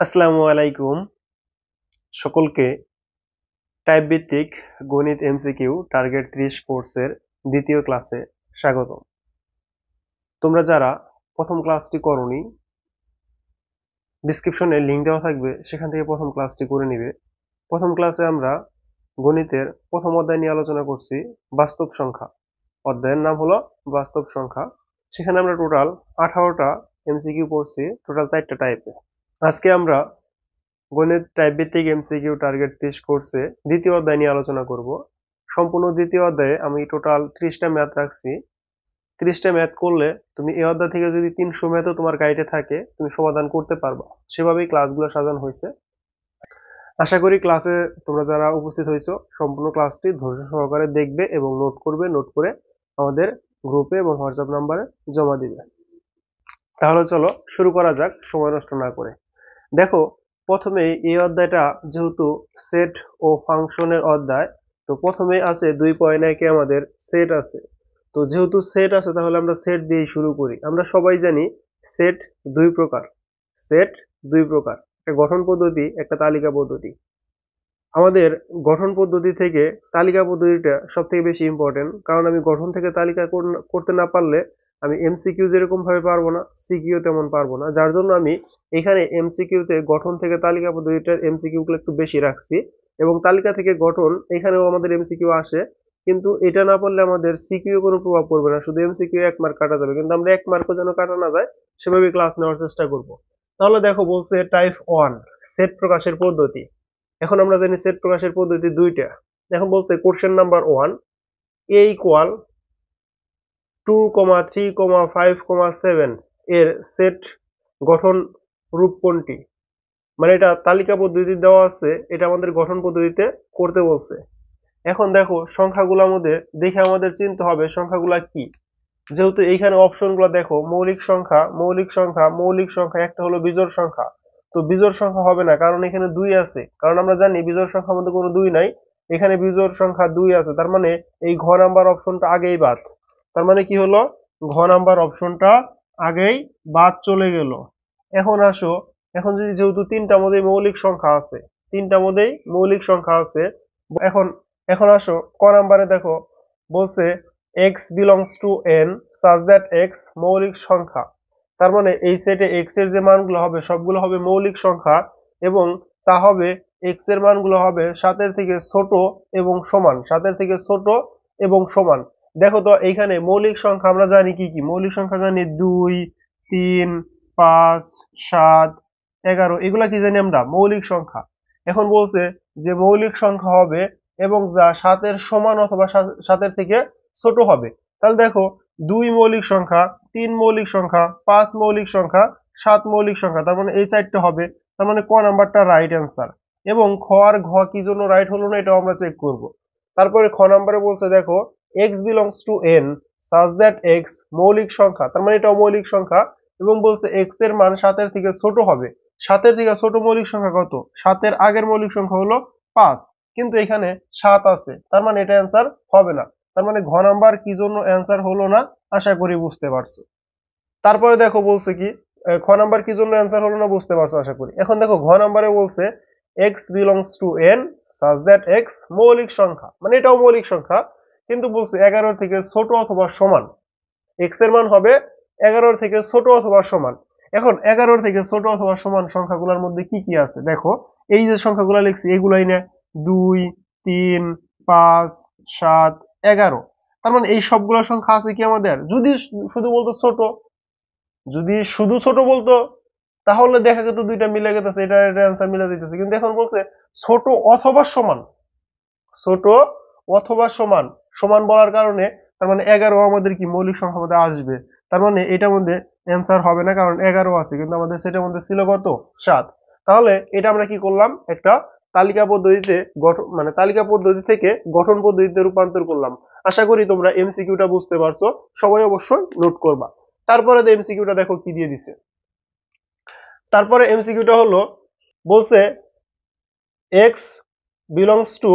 আসসালামু আলাইকুম সকলকে টাইপ ভিত্তিক গণিত এমসিকিউ টার্গেট 30 কোর্সের দ্বিতীয় ক্লাসে স্বাগতম। তোমরা যারা প্রথম ক্লাসটি করোনি, ডেসক্রিপশনে লিংক দেওয়া থাকবে, সেখান থেকে প্রথম ক্লাসটি করে নিবে। প্রথম ক্লাসে আমরা গণিতের প্রথম অধ্যায় নিয়ে আলোচনা করছি, বাস্তব সংখ্যা। অধ্যায়ের নাম হলো বাস্তব সংখ্যা। সেখানে আমরা টোটাল 18টা এমসিকিউ পড়ছি, টোটাল 4টা টাইপে। আজকে আমরা গণিত টাইপ ভিত্তিক এমসিকিউ টার্গেট 30 কোর্সে দ্বিতীয় অধ্যায় নিয়ে আলোচনা করব। সম্পূর্ণ দ্বিতীয় অধ্যায়ে আমি টোটাল 30টা ম্যাথ রাখছি। 30টা ম্যাথ করলে তুমি এই অধ্যায় থেকে যদি 300 ম্যাথও তোমার গাইডে থাকে, তুমি সমাধান করতে পারবা। সেভাবেই ক্লাসগুলো সাজানো হয়েছে। আশা করি ক্লাসে তোমরা যারা উপস্থিত হয়েছো সম্পূর্ণ ক্লাসটি ধৈর্য সহকারে দেখবে এবং নোট করবে, নোট করে আমাদের গ্রুপে এবং হোয়াটসঅ্যাপ নাম্বারে জমা দিবে। তাহলে চলো শুরু করা যাক সময় নষ্ট না করে। দেখো, প্রথমেই এই অধ্যায়টা যেহেতু সেট ও ফাংশনের অধ্যায়, তো প্রথমেই আছে 2.1 আমাদের সেট আছে। তো যেহেতু সেট আছে তাহলে আমরা সেট দিয়েই শুরু করি। আমরা সবাই জানি সেট দুই প্রকার। সেট দুই প্রকার, একটা গঠন পদ্ধতি, একটা তালিকা পদ্ধতি। আমাদের গঠন পদ্ধতি থেকে তালিকা পদ্ধতিটা সব থেকে বেশি ইম্পর্টেন্ট, কারণ আমি গঠন থেকে তালিকা করতে না পারলে আমি এমসিকিউ যেরকম ভাবে পারবো না, সিকিউ তেমন পারবো না। যার জন্য আমি এখানে এমসিকিউতে গঠন থেকে তালিকা পদ্ধতিটার এমসিকিউ গুলো একটু বেশি রাখছি, এবং তালিকা থেকে গঠন এখানেও আমাদের এমসিকিউ আসে, কিন্তু এটা না পারলে আমাদের সিকিউ কোনো প্রভাব পড়বে না, শুধু এমসিকিউ 1 মার্ক কাটা যাবে। কিন্তু আমরা 1 মার্কও যেন কাটা না যায় সেভাবে ক্লাস নেওয়ার চেষ্টা করব। তাহলে দেখো, বলছে টাইপ 1 সেট প্রকাশের পদ্ধতি। এখন আমরা জানি সেট প্রকাশের পদ্ধতি দুইটা। এখন বলছে কোশ্চেন নাম্বার 1, a ইকুয়াল 2, 3, 5, 7 এর সেট গঠন রূপ কোনটি? মানে এটা তালিকা পদ্ধতি দেওয়া আছে, এটা আমাদের গঠন পদ্ধতিতে করতে বলছে। এখন দেখো, সংখ্যাগুলোর মধ্যে দেখে আমাদের চিনতে হবে সংখ্যাগুলা কি। যেহেতু এইখানে অপশনগুলো দেখো, মৌলিক সংখ্যা, মৌলিক সংখ্যা, মৌলিক সংখ্যা, একটা হলো বিজোড় সংখ্যা। তো বিজোড় সংখ্যা হবে না, কারণ এখানে 2 আছে। কারণ আমরা জানি বিজোড় সংখ্যার মধ্যে কোনো 2 নাই। এখানে বিজোড় সংখ্যা 2 আছে, তার মানে এই ঘ নাম্বার অপশনটা আগেই বাদ। তার মানে কি হলো, ঘ নাম্বার অপশনটা আগেই বাদ চলে গেল। এখন আসো, এখন যদি যেহেতু তিনটার মধ্যে মৌলিক সংখ্যা আছে, তিনটার মধ্যেই মৌলিক সংখ্যা আছে, এখন এখন আসো ক নাম্বারে দেখো, বলছে x belongs to n such that x মৌলিক সংখ্যা। তার মানে এই সেটে x এর যে মানগুলো হবে সবগুলো হবে মৌলিক সংখ্যা, এবং তা হবে x এর মানগুলো হবে 7 এর থেকে ছোট এবং সমান, 7 এর থেকে ছোট এবং সমান। দেখো তো, এইখানে মৌলিক সংখ্যা আমরা জানি কি কি। মৌলিক সংখ্যা জানি 2, 3, 5, 7, 11, এগুলা কি জানি আমরা মৌলিক সংখ্যা। এখন বলছে যে মৌলিক সংখ্যা হবে এবং যা 7 এর সমান অথবা 7 এর থেকে ছোট হবে। তাহলে দেখো, 2 মৌলিক সংখ্যা, 3 মৌলিক সংখ্যা, 5 মৌলিক সংখ্যা, 7 মৌলিক সংখ্যা, তার মানে এই 4টা হবে। তার মানে ক নাম্বারটা রাইট অ্যান্সার। এবং খ আর ঘ কি জন্য রাইট হলো না এটাও আমরা চেক করব। তারপরে খ নাম্বারে বলছে দেখো, x belongs to n such that x মৌলিক সংখ্যা, তার মানে এটাও মৌলিক সংখ্যা, এবং বলছে x এর মান 7 এর থেকে ছোট হবে। 7 এর থেকে ছোট মৌলিক সংখ্যা কত? 7 এর আগের মৌলিক সংখ্যা হলো 5, কিন্তু এখানে 7 আছে, তার মানে এটা অ্যান্সার হবে না। তার মানে ঘ নাম্বার কি জন্য অ্যান্সার হলো না, আশা করি বুঝতে পারছো। তারপরে দেখো বলছে কি, খ নাম্বার কি জন্য অ্যান্সার হলো না বুঝতে পারছো আশা করি। এখন দেখো, ঘ নাম্বারে বলছে x belongs to n such that x মৌলিক সংখ্যা, মানে এটাও মৌলিক সংখ্যা, কিন্তু বলছে 11 থেকে ছোট অথবা সমান। x এর মান হবে 11 থেকে ছোট অথবা সমান। এখন 11 থেকে ছোট অথবা সমান সংখ্যাগুলোর মধ্যে কি কি আছে দেখো, এই যে সংখ্যাগুলো লিখছি এগুলাই না, 2, 3, 5, 7, 11। তার মানে এই সবগুলো সংখ্যা আছে কি আমাদের। যদি শুধু বলতো ছোট, যদি শুধু ছোট বলতো তাহলে দেখা যেত দুইটা মিলে গেছে, এটা অ্যান্সার মিলে যেতেছে। কিন্তু এখন বলছে ছোট অথবা সমান, ছোট অথবা সমান, সমান বলার কারণে তার মানে 11 আমাদের কি মৌলিক সংখ্যার মধ্যে আসবে। তার মানে এটার মধ্যে অ্যান্সার হবে না, কারণ 11 আছে, কিন্তু আমাদের সেটার মধ্যে ছিল কত? 7। তাহলে এটা আমরা কি করলাম, একটা তালিকা পদ্ধতিতে গঠন, মানে তালিকা পদ্ধতি থেকে গঠন পদ্ধতিতে রূপান্তর করলাম। আশা করি তোমরা এমসিকিউটা বুঝতে পারছো, সবাই অবশ্যই নোট করবা। তারপরে এমসিকিউটা দেখো কি দিয়ে দিছে। তারপরে এমসিকিউটা হলো, বলছে x belongs to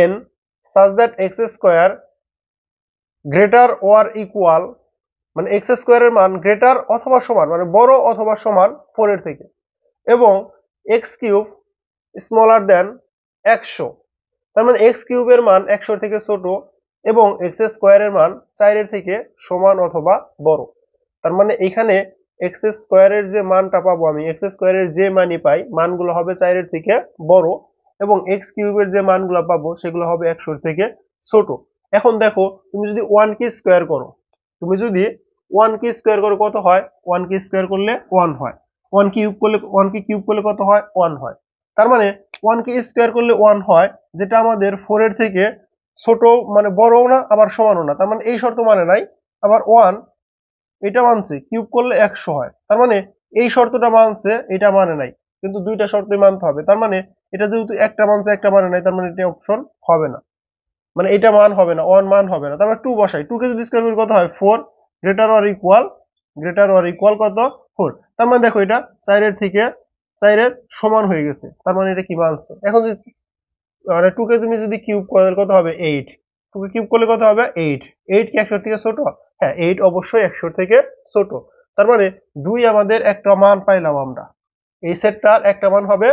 n such that x square greater or equal, মানে x স্কয়ারের মান গ্রেটার অথবা সমান, মানে বড় অথবা সমান 4 এর থেকে, এবং এক্স কিউব স্মলার দেন 100, তার মানে এক্স কিউবের মান 100 থেকে ছোট এবং এক্স স্কোয়ারের মান 4 থেকে সমান অথবা বড়। তার মানে এখানে এক্স স্কোয়ারের যে মানটা পাবো, আমি এক্স স্কোয়ারের যে মানই পাই মানগুলো হবে 4 থেকে বড় এবং এক্স কিউবের যে মানগুলো পাবো সেগুলো হবে 100 থেকে ছোট। এখন দেখো তুমি যদি 1 কে স্কোয়ার করো, তুমি যদি 1 কে স্কোয়ার করো কত হয়? 1 কে স্কোয়ার করলে 1 হয়। 1 কিউব করলে 1 কে কিউব করলে কত হয়? 1 হয়। তার মানে 1 কে স্কোয়ার করলে 1 হয়, যেটা আমাদের 4 এর থেকে ছোট, মানে বড়ও না আবার সমানও না। তার মানে এই শর্ত মানে নাই। আবার 1 এটা মানছে কিউব করলে 100 হয়, তার মানে এই শর্তটা মানছে, এটা মানে নাই। কিন্তু দুইটা শর্তই মানতে হবে। তার মানে এটা যেহেতু একটা মানছে একটা মানে নাই, তার মানে এটা অপশন হবে না, মানে এটা মান হবে না, 1 মান হবে না। তারপর 2 বসাই, 2 কে যদি স্কয়ার করি কত হয়? 4 গ্রেটার অর ইকুয়াল কত? 4। তার মানে দেখো এটা 4 এর থেকে 4 এর সমান হয়ে গেছে, তার মানে এটা কি মানছে। এখন যদি মানে 2 কে তুমি যদি কিউব করলে কত হবে? 8। 2 কে কিউব করলে কত হবে? 8। 8 কি 100 থেকে ছোট? হ্যাঁ, 8 অবশ্যই 100 থেকে ছোট। তার মানে 2 আমাদের একটা মান পাইলাম আমরা, এই সেটটার একটা মান হবে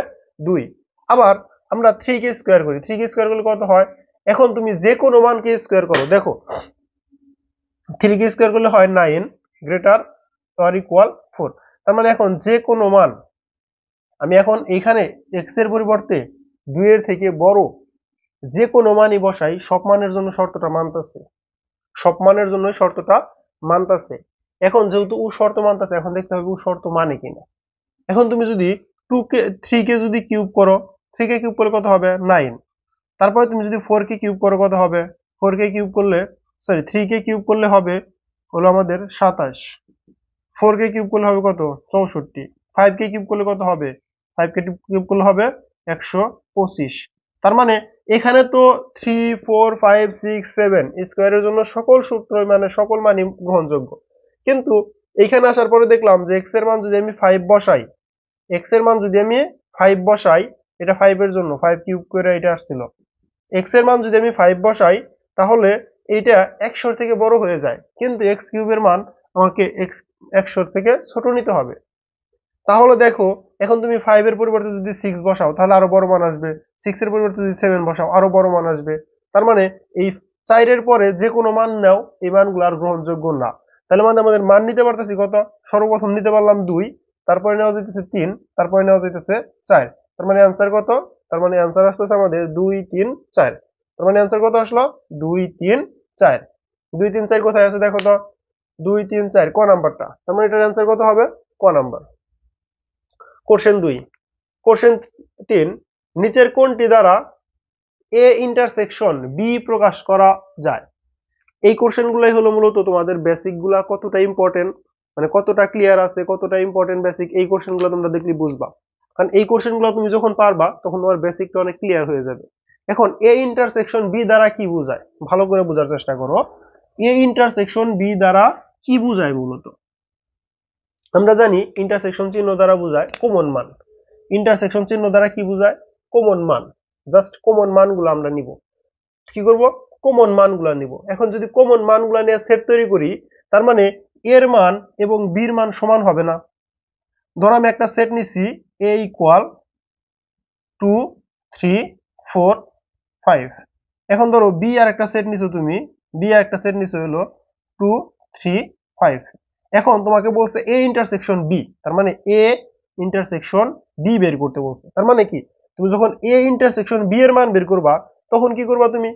2। আবার আমরা 3 কে স্কয়ার করি, 3 কে স্কয়ার করলে কত হয়? এখন তুমি যে কোনো মানকে স্কয়ার করো, দেখো 3 কে স্কয়ার করলে হয় 9 গ্রেটার অর ইকুয়াল 4। তার মানে এখন যে কোনো মান, আমি এখন এইখানে x এর পরিবর্তে 2 এর থেকে বড় যে কোনো মানই বসাই, সব মানের জন্য শর্তটা মানতেছে, সব মানের জন্য শর্তটা মানতেছে। এখন যেহেতু ও শর্ত মানতেছে, এখন দেখতে হবে ও শর্ত মানে কিনা। এখন তুমি যদি 2 কে 3 কে যদি কিউব করো, 3 কে কিউব করলে কত হবে? 9। তারপরে তুমি যদি 4 কে কিউব করো কত হবে? 4 কে কিউব করলে, সরি 3 কে কিউব করলে হবে হলো আমাদের 27। 4 কে কিউব করলে হবে কত? 64। 5 কে কিউব করলে কত হবে? 5 কে কিউব করলে হবে 125। তার মানে এখানে তো 3 4 5 6 7 স্কয়ারের জন্য সকল সূত্র, মানে সকল মানই গ্রহণযোগ্য। কিন্তু এখানে আসার পরে দেখলাম যে x এর মান যদি আমি 5 বসাই, x এর মান যদি আমি 5 বসাই, এটা 5 এর জন্য 5 কিউব করে এটা আসছিল। x এর মান যদি আমি 5 বসাই, তাহলে এইটা 100 থেকে বড় হয়ে যায়, কিন্তু x কিউবের মান আমাকে x 100 থেকে ছোট নিতে হবে। তাহলে দেখো এখন তুমি 5 এর পরিবর্তে যদি 6 বসাও তাহলে আরো বড় মান আসবে, 6 এর পরিবর্তে যদি 7 বসাও আরো বড় মান আসবে। তার মানে এই 4 এর পরে যে কোনো মান নাও, এই মানগুলো আর গ্রহণযোগ্য না। তাহলে মানে আমাদের মান নিতে পারতেছি কত? সর্বপ্রথম নিতে পারলাম 2, তারপরে নেওয়া যাইতেছে 3, তারপরে নেওয়া যাইতেছে 4। তার মানে অ্যান্সার কত? তার মানে অ্যান্সার আসতেছে আমাদের 2 3 4। তার মানে অ্যান্সার কত আসলো? 2 3 4। 2 3 4 কোথায় আছে দেখো তো? 2 3 4 ক নাম্বারটা। তার মানে এটার অ্যান্সার কত হবে? ক নাম্বার। কোশ্চেন 2, কোশ্চেন 3, নিচের কোনটি দ্বারা এ ইন্টারসেকশন বি প্রকাশ করা যায়? এই কোশ্চেন গুলাই হলো মূলত তোমাদের বেসিক গুলা কতটা ইম্পর্টেন্ট, মানে কতটা ক্লিয়ার আছে, কতটা ইম্পর্টেন্ট বেসিক, এই কোশ্চেন গুলো তোমরা দেখলে বুঝবা। কারণ এই কোশ্চেন গুলো তুমি যখন পারবা তখন তোমার বেসিকটা অনেক ক্লিয়ার হয়ে যাবে। এখন এ ইন্টারসেকশন বি দ্বারা কি বোঝায়, ভালো করে বোঝার চেষ্টা করো। এ ইন্টারসেকশন বি দ্বারা কি বোঝায়? মূলত আমরা জানি ইন্টারসেকশন চিহ্ন দ্বারা বোঝায় কমন মান। ইন্টারসেকশন চিহ্ন দ্বারা কি বোঝায়? কমন মান। জাস্ট কমন মানগুলো আমরা নিব। কি করব? কমন মানগুলো নিব। এখন যদি কমন মানগুলো নিয়ে সেট তৈরি করি, তার মানে এর মান এবং বির মান সমান হবে না। ধরো আমি একটা সেট নিছি a ইকুয়াল 2 3 4 5। এখন ধরো বি আর একটা সেট নিছো, তুমি বি আর একটা সেট নিছো হলো 2 3 5। এখন তোমাকে বলছে এ ইন্টারসেকশন বি, তার মানে এ ইন্টারসেকশন বি বের করতে বলছে। তার মানে কি, তুমি যখন এ ইন্টারসেকশন বি এর মান বের করবা তখন কি করবা? তুমি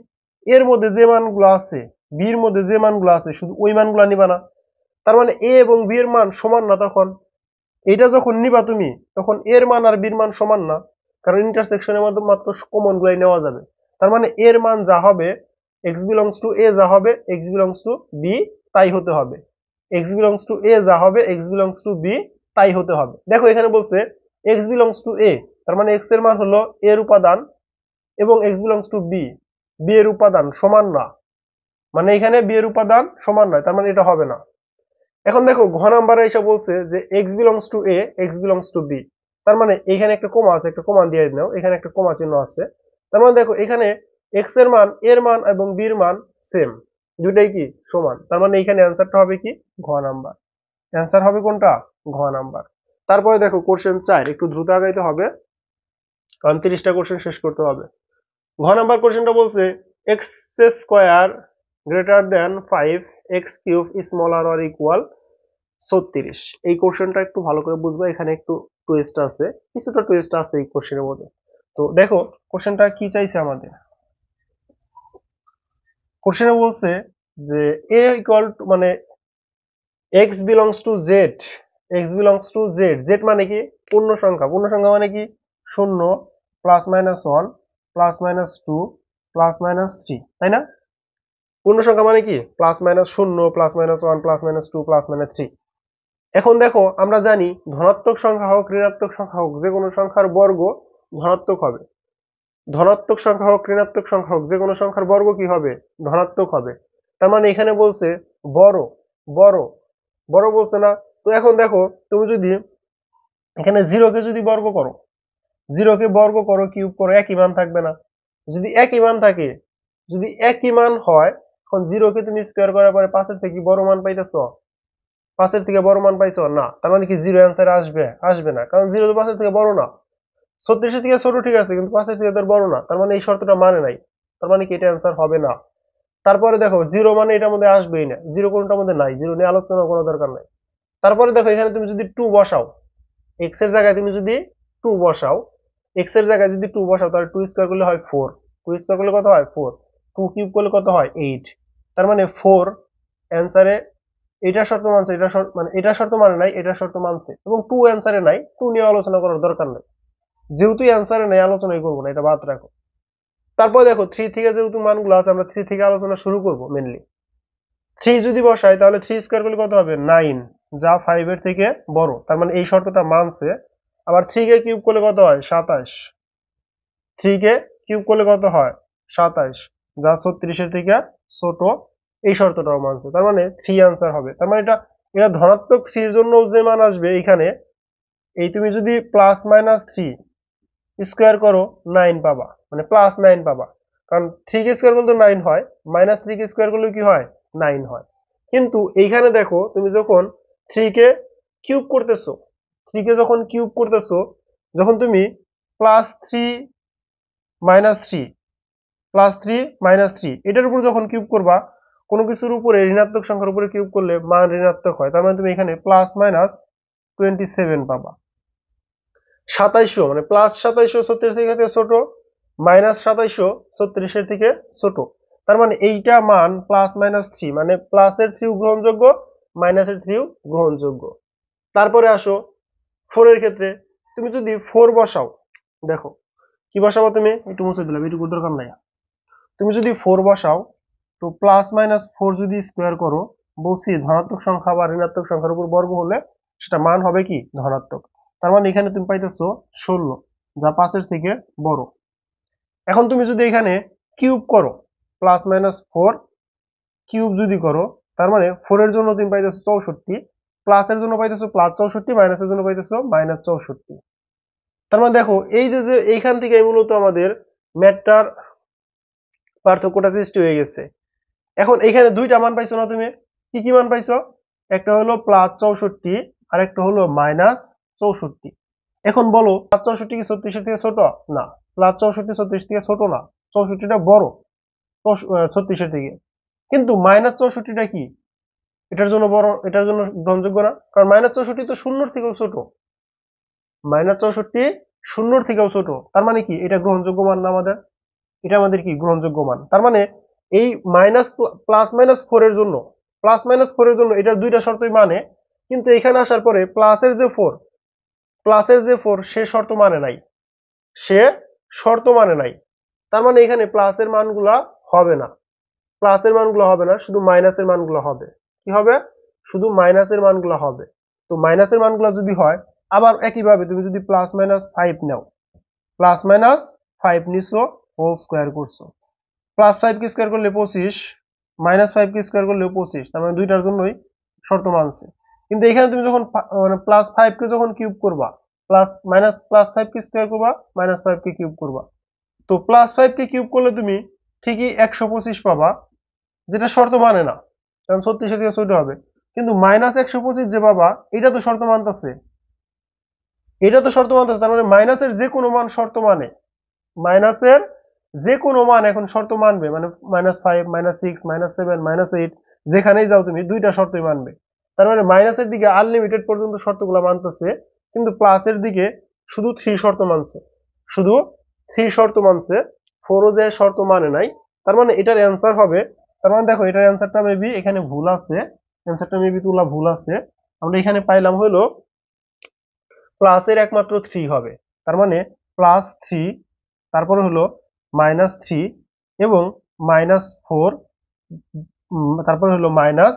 এর মধ্যে যে মানগুলো আছে, বি এর মধ্যে যে মানগুলো আছে শুধু ওই মানগুলো নিবা না। তার মানে এ এবং বি এর মান সমান না। তখন এটা যখন নিবা তুমি, তখন এর মান আর বির মান সমান না, কারণ ইন্টারসেকশনের মধ্যে মাত্র কমন গুলাই নেওয়া যাবে। তার মানে এর মান যা হবে, এক্স বিলংস টু এ যা হবে এক্স বিলংস টু বি তাই হতে হবে। এক্স বিলংস টু এ যা হবে এক্স বিলংস টু বি তাই হতে হবে। দেখো এখানে বলছে এক্স বিলংস টু এ, তার মানে এক্স এর মান হলো এর উপাদান, এবং x belongs to B, B এর উপাদান সমান না, মানে এখানে বি এর উপাদান সমান নয়, তার মানে এটা হবে না। এখন দেখো ঘ নাম্বারে এসে বলছে যে x belongs to A x belongs to B, তার মানে এখানে একটা কমা আছে, একটা কমা দিয়ে নাও, এখানে একটা কমা চিহ্ন আছে। তার মানে দেখো এখানে এক্স এর মান, এর মান এবং বির মান সেম, দুটাই কি সমান। তার মানে এখানে অ্যান্সারটা হবে কি? ঘ নাম্বার। অ্যান্সার হবে কোনটা? ঘ নাম্বার। তারপরে দেখো কোশ্চেন 4, একটু দ্রুত আগাইতে হবে। কারণ 30টা কোশ্চেন শেষ করতে হবে। ঘ নাম্বার কোশ্চেনটা বলছে x square greater than 5 x cube smaller or equal 36। এই কোশ্চেনটা একটু ভালো করে বুঝবো, এখানে একটু টুইস্ট আছে, কিছুটা টুইস্ট আছে এই কোশ্চেনের মধ্যে। তো দেখো কোশ্চেনটা কি চাইছে আমাদের। কোশ্চেনে বলছে যে এ ইকুয়াল টু মানে x belongs to Z, x belongs to Z, Z মানে কি পূর্ণ সংখ্যা, পূর্ণ সংখ্যা মানে কি 0 plus minus 1 plus minus 2 plus minus 3, তাই না? পূর্ণ সংখ্যা মানে কি plus minus 0 plus minus 1 plus minus 2 plus minus 3। এখন দেখো আমরা জানি ধনাত্মক সংখ্যা হোক ঋণাত্মক সংখ্যা হোক যে কোনো সংখ্যার বর্গ ধনাত্মক হবে, ধনাত্মক সংখ্যা হোক ঋণাত্মক সংখ্যা হোক যে কোনো সংখ্যার বর্গ কি হবে ধনাত্মক হবে। তার মানে এখানে বলছে বড় বড় বড় বলছে না। তো এখন দেখো তুমি যদি এখানে 0 কে যদি বর্গ করো, 0 কে বর্গ করো কিউব করো একই মান থাকবে না? যদি একই মান থাকে, যদি একই মান হয়, এখন 0 কে তুমি স্কোয়ার করার পরে 5 এর থেকে বড় মান পাইতেছো, 5 এর থেকে বড় মান পাইছো না, তার মানে কি 0 অ্যান্সার আসবে? আসবে না, কারণ 0 তো 5 এর থেকে বড় না। 36 এর থেকে ছোট ঠিক আছে, কিন্তু 5 এর থেকে তোর বড় না, তার মানে এই শর্তটা মানে নাই, তার মানে কি এটা অ্যান্সার হবে না। তারপরে দেখো 0 মানে এটার মধ্যে আসবেই না, 0 কোনটার মধ্যে নাই, 0 নিয়ে আলোচনা করার দরকার নাই। তারপরে দেখো এখানে তুমি যদি 2 বসাও, x এর জায়গায় তুমি যদি 2 বসাও, x এর জায়গায় যদি 2 বসাও তাহলে 2 স্কয়ার করলে হয় 4, 2 স্কয়ার করলে কত হয় 4, 2 কিউব করলে কত হয় 8। তার মানে 4 অ্যানসারে এটা শর্ত মানছে, এটা শর্ত মানে এটা শর্ত মানে নাই, এটা শর্ত মানছে, এবং 2 অ্যানসারে নাই, 2 নিয়ে আলোচনা করার দরকার নাই, যেহেতু অ্যানসারে নাই আলোচনাই করবো না, এটা বাদ রাখো। তারপর দেখো 3 থেকে যেহেতু মানগুলো আছে আমরা 3 থেকে আলোচনা শুরু করব মেইনলি। 3 যদি বসাই তাহলে 3 স্কয়ার করলে কত হবে 9, যা 5 এর থেকে বড়, তার মানে এই শর্তটা মানছে। আবার 3 কে কিউব করলে কত হয় 27, 3 কে কিউব করলে কত হয় 27, যা 36 এর থেকে ছোট, এই শর্তটাও মানছে, তার মানে 3 আনসার হবে। তার মানে এটা এটা ধনাত্মক 3 এর জন্য যে মান আসবে এখানে, এই তুমি যদি প্লাস মাইনাস 3 স্কয়ার করো 9 পাবা, মানে প্লাস 9 পাবা, কারণ 3 কে স্কয়ার করলে তো 9 হয়, মাইনাস 3 কে স্কয়ার করলে কি হয় 9 হয়। কিন্তু এইখানে দেখো তুমি যখন 3 কে কিউব করতেছো, 3 কে যখন কিউব করতেছো, যখন তুমি প্লাস 3 মাইনাস 3 প্লাস 3 মাইনাস 3 এটার উপর যখন কিউব করবা, কোনো কিছুর উপরে ঋণাত্মক সংখ্যার উপরে কিউব করলে মান ঋণাত্মক হয়, তার মানে তুমি এখানে প্লাস মাইনাস 27 পাবা। 2700 মানে প্লাস 2700 36 থেকে ছোট, মাইনাস 2700 36 এর থেকে ছোট, তার মানে এইটা মান প্লাস মাইনাস 3, মানে প্লাসের 3 গ্রহণযোগ্য, মাইনাসের 3 গ্রহণযোগ্য। তারপরে আসো 4 এর ক্ষেত্রে তুমি যদি 4 বসাও, দেখো কি বসাবো, তুমি একটু মুছে দিলাম, এটুকু দরকার নাই। তুমি যদি 4 বসাও, তো প্লাস মাইনাস 4 যদি স্কোয়ার করো, বলছি ধনাত্মক সংখ্যা বা ঋণাত্মক সংখ্যার উপর বর্গ হলে সেটা মান হবে কি ধনাত্মক। তার মানে এখানে তুমি পাইতেছো 16, যা 5 এর থেকে বড়। এখন তুমি যদি এখানে কিউব করো, প্লাস মাইনাস 4 কিউব যদি করো, তার মানে 4 এর জন্য তুমি পাইতেছো 64, প্লাস এর জন্য পাইতেছো প্লাস 64, মাইনাস এর জন্য পাইতেছো মাইনাস 64। তার মানে দেখো এই যে এইখান থেকে মূলত আমাদের ম্যাথটার পার্থক্যটা সৃষ্টি হয়ে গেছে। এখন এখানে দুইটা মান পাইছো না তুমি, কি কি মান পাইছো, একটা হলো প্লাস 64 আর একটা হলো মাইনাস 64। এখন বলো প্লাস 64 কি 36 এর থেকে ছোট? না, প্লাস 64 36 থেকে ছোট না, 64টা বড় 36 এর থেকে। কিন্তু মাইনাস 64টা কি এটার জন্য বড়, এটার জন্য গ্রহণযোগ্য না, কারণ মাইনাস 64 তো শূন্যর থেকেও ছোট, মাইনাস 64 শূন্যর থেকেও ছোট, তার মানে কি এটা গ্রহণযোগ্য মান না আমাদের, এটা আমাদের কি গ্রহণযোগ্য মান। তার মানে এই মাইনাস প্লাস মাইনাস 4 এর জন্য, প্লাস মাইনাস 4 এর জন্য এটা দুইটা শর্তই মানে, কিন্তু এখানে আসার পরে প্লাসের যে 4, প্লাসের যে 4 সে শর্ত মানে নাই, সে শর্ত মানে নাই। তার মানে এখানে প্লাসের মানগুলা হবে না, প্লাসের মানগুলো হবে না, শুধু মাইনাসের মানগুলো হবে। কি হবে? শুধু মাইনাসের মানগুলো হবে। তো মাইনাসের মানগুলো যদি হয়, আবার একইভাবে তুমি যদি প্লাস মাইনাস 5 নাও, প্লাস মাইনাস 5 নিছো, হোল স্কয়ার করছো, প্লাস 5 কে স্কয়ার করলে 25, মাইনাস 5 কে স্কয়ার করলে 25, তার মানে দুইটার জন্যই শর্ত মানছে। কিন্তু এখানে তুমি যখন মানে প্লাস 5 কে যখন কিউব করবা, প্লাস 5 কে স্কয়ার করবা, মাইনাস 5 কে কিউব করবা, তো প্লাস 5 কে কিউব করলে তুমি ঠিকই 125 পাবা, যেটা শর্ত মানে না, কারণ 36 থেকে ছোট হবে। কিন্তু মাইনাস 125 যে পাবা, এটা তো শর্ত মানতেছে, এটা তো শর্ত মানতেছে, তার মানে মাইনাসের যে কোনো মান শর্ত মানে, মাইনাসের যে কোনো মান এখন শর্ত মানবে, মানে -5, -6, -7, -8, যেখানেই যাও তুমি দুইটা শর্তই মানবে। তার মানে মাইনাসের দিকে আনলিমিটেড পর্যন্ত শর্তগুলো মানতেছে, কিন্তু প্লাসের দিকে শুধু 3 শর্ত মানছে, শুধু 3 শর্ত মানছে, 4 ও যে শর্ত মানে নাই। তার মানে এটার অ্যান্সার হবে, তার মানে দেখো এটার অ্যান্সারটা মেবি এখানে ভুল আছে, অ্যান্সারটা মেবি তোলা ভুল আছে। আমরা এখানে পাইলাম হলো প্লাসের একমাত্র 3 হবে, তার মানে +3, তারপরে হলো -3 এবং -4, তারপরে হলো মাইনাস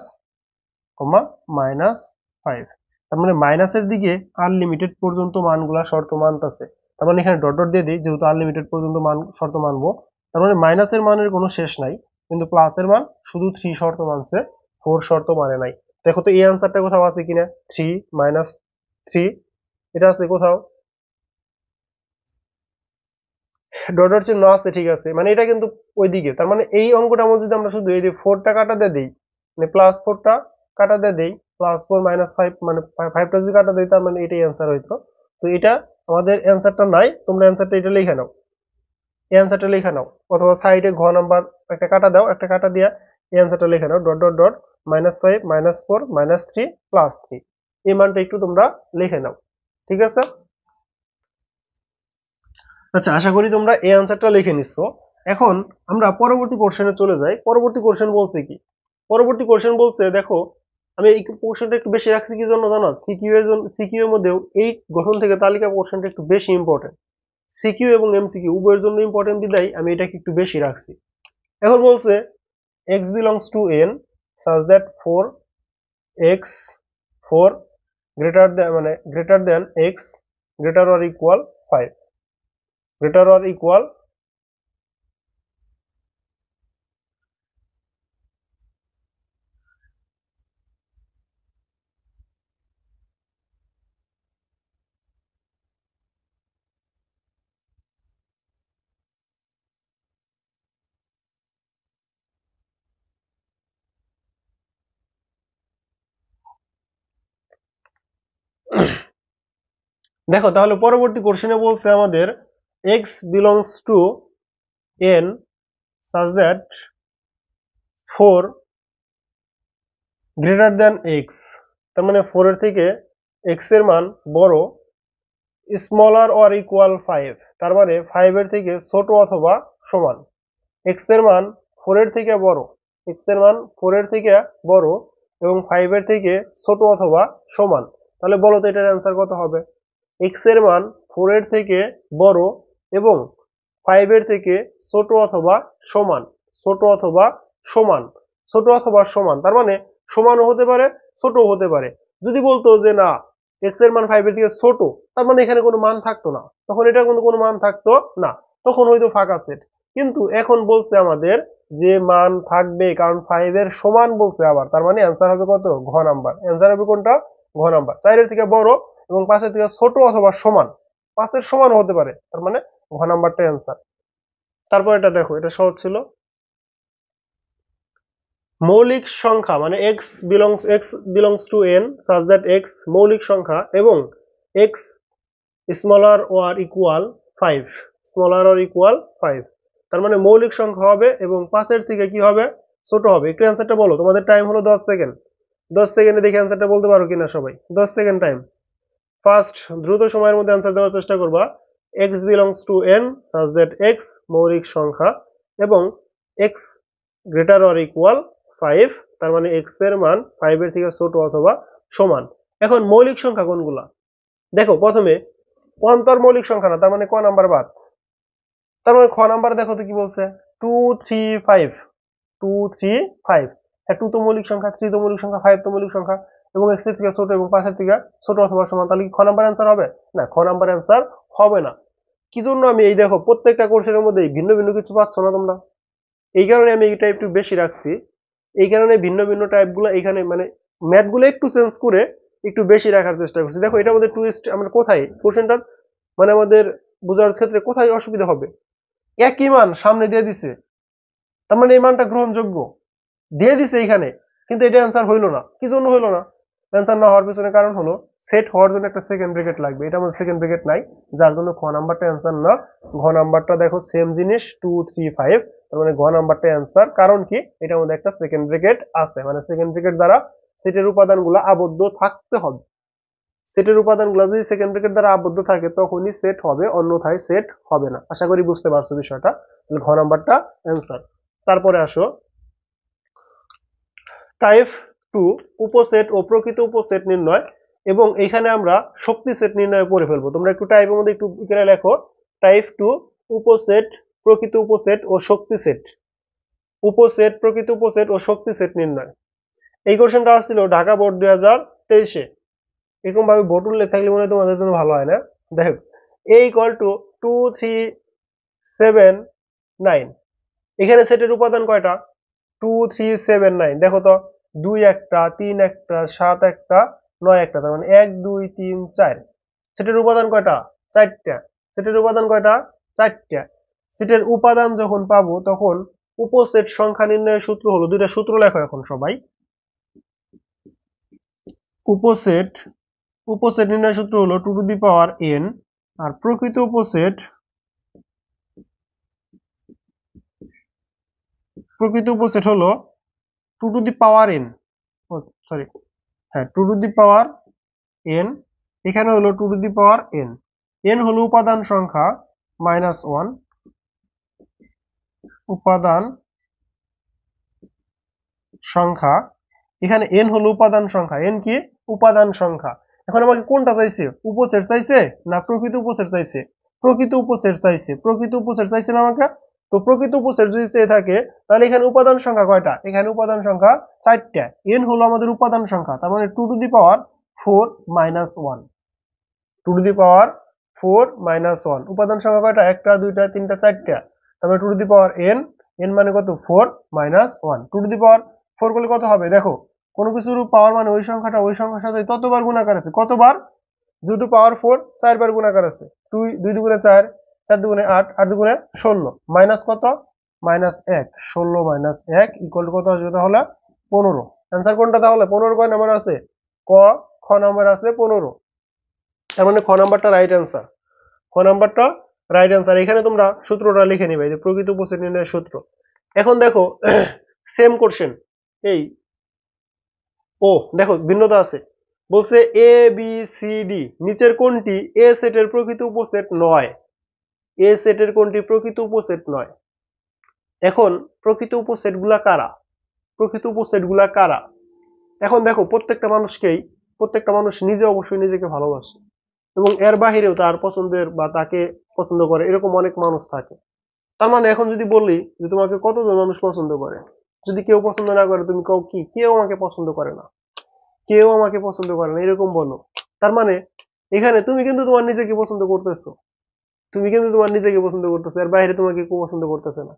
কমা -5। তার মানে মাইনাসের দিকে আনলিমিটেড পর্যন্ত মানগুলা শর্ত মানতেছে। তার মানে এখানে ডট ডট দিয়ে দিই, যেহেতু আনলিমিটেড পর্যন্ত মান শর্ত মানবো। তার মানে মাইনাসের মানের কোনো শেষ নাই, কিন্তু প্লাসের মান শুধু 3 শর্ত মানছে, 4 শর্ত মানে নাই। দেখো তো এই অ্যান্সারটা কোথাও আছে কিনা, 3 -3 এটা আছে কোথাও, ডট ডট চিহ্ন আছে, ঠিক আছে, মানে এটা কিন্তু ওইদিকে। তার মানে এই অঙ্কটা মধ্যে যদি আমরা শুধু এই যে 4টা কাটা দিয়ে দিই, মানে +4টা কাটা দিয়ে দিই, +4 -5, মানে 5টা যদি কাটা দিই, তার মানে এটাই অ্যান্সার হইতো। তো এটা আমাদের অ্যান্সারটা নাই, তোমরা অ্যান্সারটা এটা লিখে নাও, এই অ্যান্সারটা লিখে নাও, অথবা সাইডে ঘ নাম্বার একটা কাটা দাও, একটা কাটা দিয়া এই অ্যান্সারটা লিখে নাও, ডট ডট ডট -5, -4, -3, +3, এই মানটা একটু তোমরা লিখে নাও, ঠিক আছে। আচ্ছা, আশা করি তোমরা এই অ্যান্সারটা লিখে নিছো। এখন আমরা পরবর্তী কোশ্চেনে চলে যাই। পরবর্তী কোশ্চেন বলছে কি, পরবর্তী কোশ্চেন বলছে, দেখো আমি এই কোশ্চেনটা একটু বেশি রাখছি কি জন্য জানো, সিকিউ এর জন্য, সিকিউ এর মধ্যেও এই গঠন থেকে তালিকা কোশ্চেনটা একটু বেশি ইম্পর্টেন্ট, সিকিউ এবং এমসিকিউ উভয়ের জন্য ইম্পর্টেন্ট বিদায় আমি এটাকে একটু বেশি রাখছি। এখন বলছে x belongs to n such that 4 greater than, মানে greater than x greater or equal 5, greater or equal। দেখো তাহলে পরবর্তী কোশ্চেনে বলছে আমাদের x belongs to n such that 4 greater than x, তার মানে 4 এর থেকে x এর মান বড়, smaller or equal 5, তার মানে 5 এর থেকে ছোট অথবা সমান। x এর মান 4 এর থেকে বড়, x এর মান 4 এর থেকে বড় এবং 5 এর থেকে ছোট অথবা সমান। তাহলে বলো তো এটার অ্যান্সার কত হবে, x এর মান 4 এর থেকে বড় এবং 5 এর থেকে ছোট অথবা সমান, ছোট অথবা সমান, ছোট অথবা সমান, তার মানে সমানও হতে পারে ছোটও হতে পারে। যদি বলতো যে না x এর মান 5 এর থেকে ছোট, তার মানে এখানে কোনো মান থাকতো না, তখন এটা কোনো মান থাকতো না, তখন হয়তো ফাঁকা সেট। কিন্তু এখন বলছে আমাদের যে মান থাকবে, কারণ 5 এর সমান বলছে আবার, তার মানে অ্যান্সার হবে কত, ঘ নাম্বার, অ্যান্সার হবে কোনটা, ঘ নাম্বার। 4 এর থেকে বড় এবং 5 এর থেকে ছোট অথবা সমান, 5 এর সমানও হতে পারে, তার মানে ঘ নাম্বারটা অ্যান্সার। তারপর এটা দেখো, এটা সহজ ছিল। মৌলিক সংখ্যা মানে x belongs to n such that x মৌলিক সংখ্যা এবং x smaller or equal 5, smaller or equal 5, তার মানে মৌলিক সংখ্যা হবে এবং 5 এর থেকে কি হবে, ছোট হবে। একটু অ্যান্সারটা বলো, তোমাদের টাইম হলো 10 সেকেন্ড, 10 সেকেন্ডে দেখে অ্যান্সারটা বলতে পারো কিনা সবাই, 10 সেকেন্ড টাইম। ফার্স্ট দ্রুত সময়ের মধ্যে অ্যান্সার দেওয়ার চেষ্টা করবা। x belongs to n such that x মৌলিক সংখ্যা এবং x greater or equal 5, তার মানে x এর মান 5 এর থেকে ছোট অথবা সমান। এখন মৌলিক সংখ্যা কোনগুলা, দেখো প্রথমে অন্তর মৌলিক সংখ্যা না, তার মানে ক নাম্বার বাদ। তার মানে খ নাম্বার দেখো তো কি বলছে, 2 3 5, 2 3 5, হ্যাঁ 2 তো মৌলিক সংখ্যা, 3 তো মৌলিক সংখ্যা, 5 তো মৌলিক সংখ্যা এবং x এর থেকে ছোট এবং 5 এর থেকে ছোট অথবা সমান, তাহলে কি খ নাম্বার অ্যান্সার হবে, না খ নাম্বার অ্যান্সার হবে না। কি জন্য, আমি এই দেখো প্রত্যেকটা কোর্সের মধ্যে ভিন্ন ভিন্ন কিছু পাচ্ছ না তোমরা, এই কারণে আমি এইটা একটু বেশি রাখছি, এই কারণে ভিন্ন ভিন্ন টাইপ গুলো এখানে, মানে ম্যাথ গুলো একটু চেঞ্জ করে একটু বেশি রাখার চেষ্টা করছি। দেখো এটা আমাদের টুইস্ট, আমরা কোথায় কোশ্চেনটা মানে আমাদের বোঝার ক্ষেত্রে কোথায় অসুবিধা হবে, একই মান সামনে দিয়ে দিছে, তার মানে এই মানটা গ্রহণযোগ্য দিয়ে দিছে এখানে, কিন্তু এটা অ্যান্সার হইলো না, কি জন্য হইলো না, অ্যান্সার না হওয়ার পিছনে কারণ হলো সেট হওয়ার জন্য একটা সেকেন্ড ব্র্যাকেট লাগবে, এটা আমাদের সেকেন্ড ব্র্যাকেট নাই, যার জন্য খ নাম্বারটা অ্যান্সার না। ঘ নাম্বারটা দেখো সেম জিনিস 2 3 5, তার মানে ঘ নাম্বারটা অ্যান্সার। কারণ কি, এটার মধ্যে একটা সেকেন্ড ব্র্যাকেট আছে, মানে সেকেন্ড ব্র্যাকেট দ্বারা সেটের উপাদানগুলো আবদ্ধ থাকতে হবে। সেটের উপাদানগুলো যদি সেকেন্ড ব্র্যাকেট দ্বারা আবদ্ধ থাকে তখনই সেট হবে, অন্যথায় সেট হবে না। আশা করি বুঝতে পারছো বিষয়টা। ঘ নাম্বারটা অ্যান্সার। তারপরে আসো টাইপ 2 উপসেট ও প্রকৃত উপসেট নির্ণয়, এবং এখানে আমরা শক্তি সেট নির্ণয় করে ফেলবো। তোমরা একটু টাইপের মধ্যে একটু এখানে লেখো টাইপ 2 উপসেট, প্রকৃত উপসেট ও শক্তি সেট। উপসেট, প্রকৃত উপসেট ও শক্তি সেট নির্ণয়। এই কোশ্চেনটা আসছিল ঢাকা বোর্ড 2023-এ। এরকম ভাবে বোর্ড উল্লেখ থাকলে মনে হয় তোমাদের জন্য ভালো হয় না। দেখো a ইকুয়াল টু 2 3 7 9, এখানে সেটের উপাদান কয়টা? 2 3 7 9। দেখো তো 2 একটা, 3 একটা, 7 একটা, 9 একটা, তার মানে 1 2 3 4। সেটের উপাদান কয়টা? 4টা। সেটের উপাদান কয়টা? 4টা। সেটের উপাদান যখন পাবো তখন উপসেট সংখ্যা নির্ণয়ের সূত্র হলো, দুইটা সূত্র লেখো এখন সবাই। উপসেট, উপসেট নির্ণয়ের সূত্র হলো 2 টু দি পাওয়ার n, আর প্রকৃত উপসেট, প্রকৃত উপসেট হলো 2 to the power n, sorry, হ্যাঁ 2 টু দি পাওয়ার n, এখানে হলো 2 to the power n। n হলো উপাদান সংখ্যা -1, উপাদান সংখ্যা, এখানে n হলো উপাদান সংখ্যা। n কি? উপাদান সংখ্যা। এখন আমাকে কোনটা চাইছে? উপসেট চাইছে না প্রকৃত উপসেট চাইছে? প্রকৃত উপসেট চাইছে। প্রকৃত উপসেট চাইছে না আমাকে? তো প্রকৃত উপসেট যদি চেয়ে থাকে তাহলে এখানে উপাদান সংখ্যা কয়টা? এখানে উপাদান সংখ্যা 4টা। n হলো আমাদের উপাদান সংখ্যা, তার মানে 2 to the power 4 -1। 2 to the power 4 -1। উপাদান সংখ্যা কয়টা? একটা, দুইটা, তিনটা, 4টা। তারপরে 2 to the power n, n মানে কত? 4 -1। 2 টু দি পাওয়ার 4 করলে কত হবে? দেখো কোনো কিছুর পাওয়ার মানে ওই সংখ্যাটা ওই সংখ্যার সাথে ততবার গুণাকার আছে। কতবার? যেহেতু পাওয়ার 4 4 বার গুণাকার আছে। 2 2 দুগুণে 4, 4 দুগুণে 8, 8 দুগুণে 16, মাইনাস কত? -1। 16 - 1 ইকুয়াল টু কত আসবে তাহলে? 15। অ্যান্সার কোনটা তাহলে? 15 কয় নাম্বার আছে? ক, খ নাম্বার আছে 15। তার মানে খ নাম্বারটা রাইট অ্যান্সার। খ নাম্বারটা রাইট অ্যান্সার। এখানে তোমরা সূত্রটা লিখে নিবে, যে প্রকৃত উপসেট নির্ণয়ের সূত্র। এখন দেখো সেম কোশ্চেন, এই ও দেখো ভিন্নতা আছে। বলছে এ বি সি ডি নিচের কোনটি এ সেটের প্রকৃত উপসেট নয়? এ সেটের কোনটি প্রকৃত উপসেট নয়? এখন প্রকৃত উপসেট গুলা কারা? প্রকৃত উপসেট গুলা কারা? এখন দেখো প্রত্যেকটা মানুষ নিজে অবশ্যই নিজেকে ভালোবাসে, এবং এর বাহিরেও তার পছন্দের বা তাকে পছন্দ করে এরকম অনেক মানুষ থাকে। তার মানে এখন যদি বলি যে তোমাকে কতজন মানুষ পছন্দ করে, যদি কেউ পছন্দ না করে তুমি কও কি কেউ আমাকে পছন্দ করে না, কেউ আমাকে পছন্দ করে না, এরকম বলো। তার মানে এখানে তুমি কিন্তু তোমার নিজেকে পছন্দ করতেছো, তুমি কিন্তু তোমার নিজেকে পছন্দ করতেছো, এর বাইরে তোমাকে কেউ পছন্দ করতেছে না।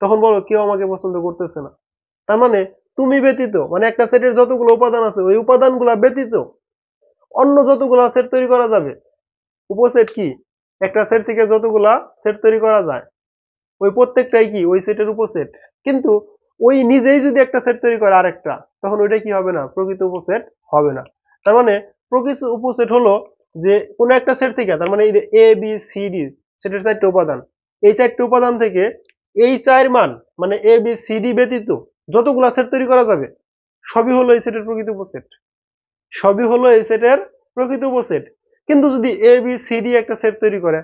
তখন বলো কেউ আমাকে পছন্দ করতেছে না। তার মানে তুমি ব্যতীত, মানে একটা সেটের যতগুলো উপাদান আছে ওই উপাদানগুলা ব্যতীত অন্য যতগুলা সেট তৈরি করা যাবে। উপসেট কি? একটা সেট থেকে যতগুলা সেট তৈরি করা যায় ওই প্রত্যেকটাই কি ওই সেটের উপসেট। কিন্তু ওই নিজেই যদি একটা সেট তৈরি করে আরেকটা, তখন ওইটা কি হবে না? প্রকৃত উপসেট হবে না। তার মানে প্রকৃত উপসেট হলো যে কোনো একটা সেট থেকে, তার মানে এই যে এ বি সি ডি সেটের 4টে উপাদান, এই 4টে উপাদান থেকে এই 4 মান, মানে এ বি সি ডি ব্যতীত যতগুলা সেট তৈরি করা যাবে সবই হলো এই সেটের প্রকৃত উপসেট, সবই হলো এই সেটের প্রকৃত উপসেট। কিন্তু যদি এ বি সি ডি একটা সেট তৈরি করে,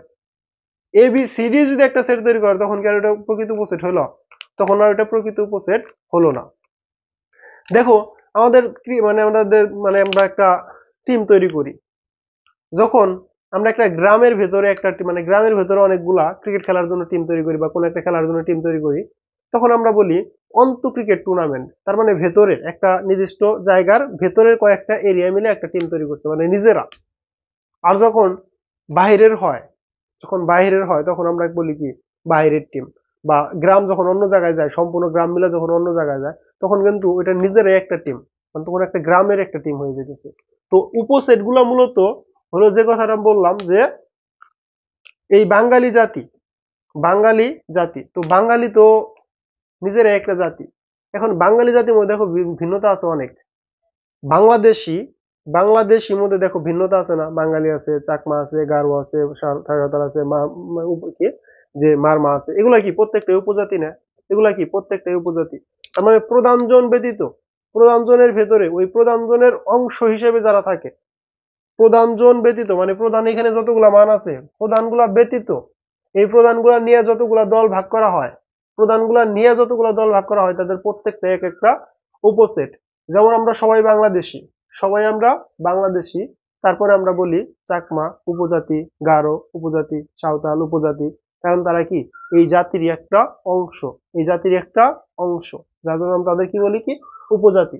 এ বি সি ডি যদি একটা সেট তৈরি করে, তখন কি আর ওটা প্রকৃত উপসেট হলো? তখন আর ওটা প্রকৃত উপসেট হলো না। দেখো আমাদের আমরা একটা টিম তৈরি করি, যখন আমরা একটা গ্রামের ভেতরে একটা মানে গ্রামের ভেতরে অনেকগুলা ক্রিকেট খেলার জন্য টিম তৈরি করি বা কোনো একটা খেলার জন্য টিম তৈরি করি, তখন আমরা বলি অন্ত ক্রিকেট টুর্নামেন্ট। তার মানে ভেতরে একটা নির্দিষ্ট জায়গার ভেতরের কয়েকটা এরিয়া মিলে একটা টিম তৈরি করছে, মানে নিজেরা। আর যখন বাইরের হয়, যখন বাইরের হয় তখন আমরা বলি কি বাইরের টিম। বা গ্রাম যখন অন্য জায়গায় যায়, সম্পূর্ণ গ্রাম মিলে যখন অন্য জায়গায় যায়, তখন কিন্তু এটা নিজেরাই একটা টিম, মানে তখন একটা গ্রামের একটা টিম হয়ে যেতেছে। তো উপসেট গুলা মূলত হলো যে কথাটা বললাম, যে এই বাঙালি জাতি, বাঙালি জাতি তো বাঙালি তো নিজেরাই একটা জাতি। এখন বাঙালি জাতির মধ্যে দেখো ভিন্নতা আছে অনেক। বাংলাদেশি বাংলাদেশির মধ্যে দেখো ভিন্নতা আছে না, বাঙালি আছে, চাকমা আছে, গারো আছে, সাঁওতাল আছে, কি যে মারমা আছে, এগুলা কি প্রত্যেকটাই উপজাতি না? এগুলা কি প্রত্যেকটাই উপজাতি? তার মানে প্রধানজন ব্যতীত, প্রধানজনের ভেতরে ওই প্রধানজনের অংশ হিসেবে যারা থাকে, প্রধানজন ব্যতীত মানে প্রধান এখানে যতগুলা মান আছে প্রধানগুলা ব্যতীত, এই প্রধানগুলা নিয়ে যতগুলা দল ভাগ করা হয়, প্রধানগুলা নিয়ে যতগুলা দল ভাগ করা হয় তাদের প্রত্যেকটা এক একটা উপসেট। যেমন আমরা সবাই বাংলাদেশি, সবাই আমরা বাংলাদেশি, তারপরে আমরা বলি চাকমা উপজাতি, গারো উপজাতি, সাঁওতাল উপজাতি, কারণ তারা কি এই জাতির একটা অংশ, এই জাতির একটা অংশ, যার জন্য আমরা তাদের কি বলি, কি উপজাতি।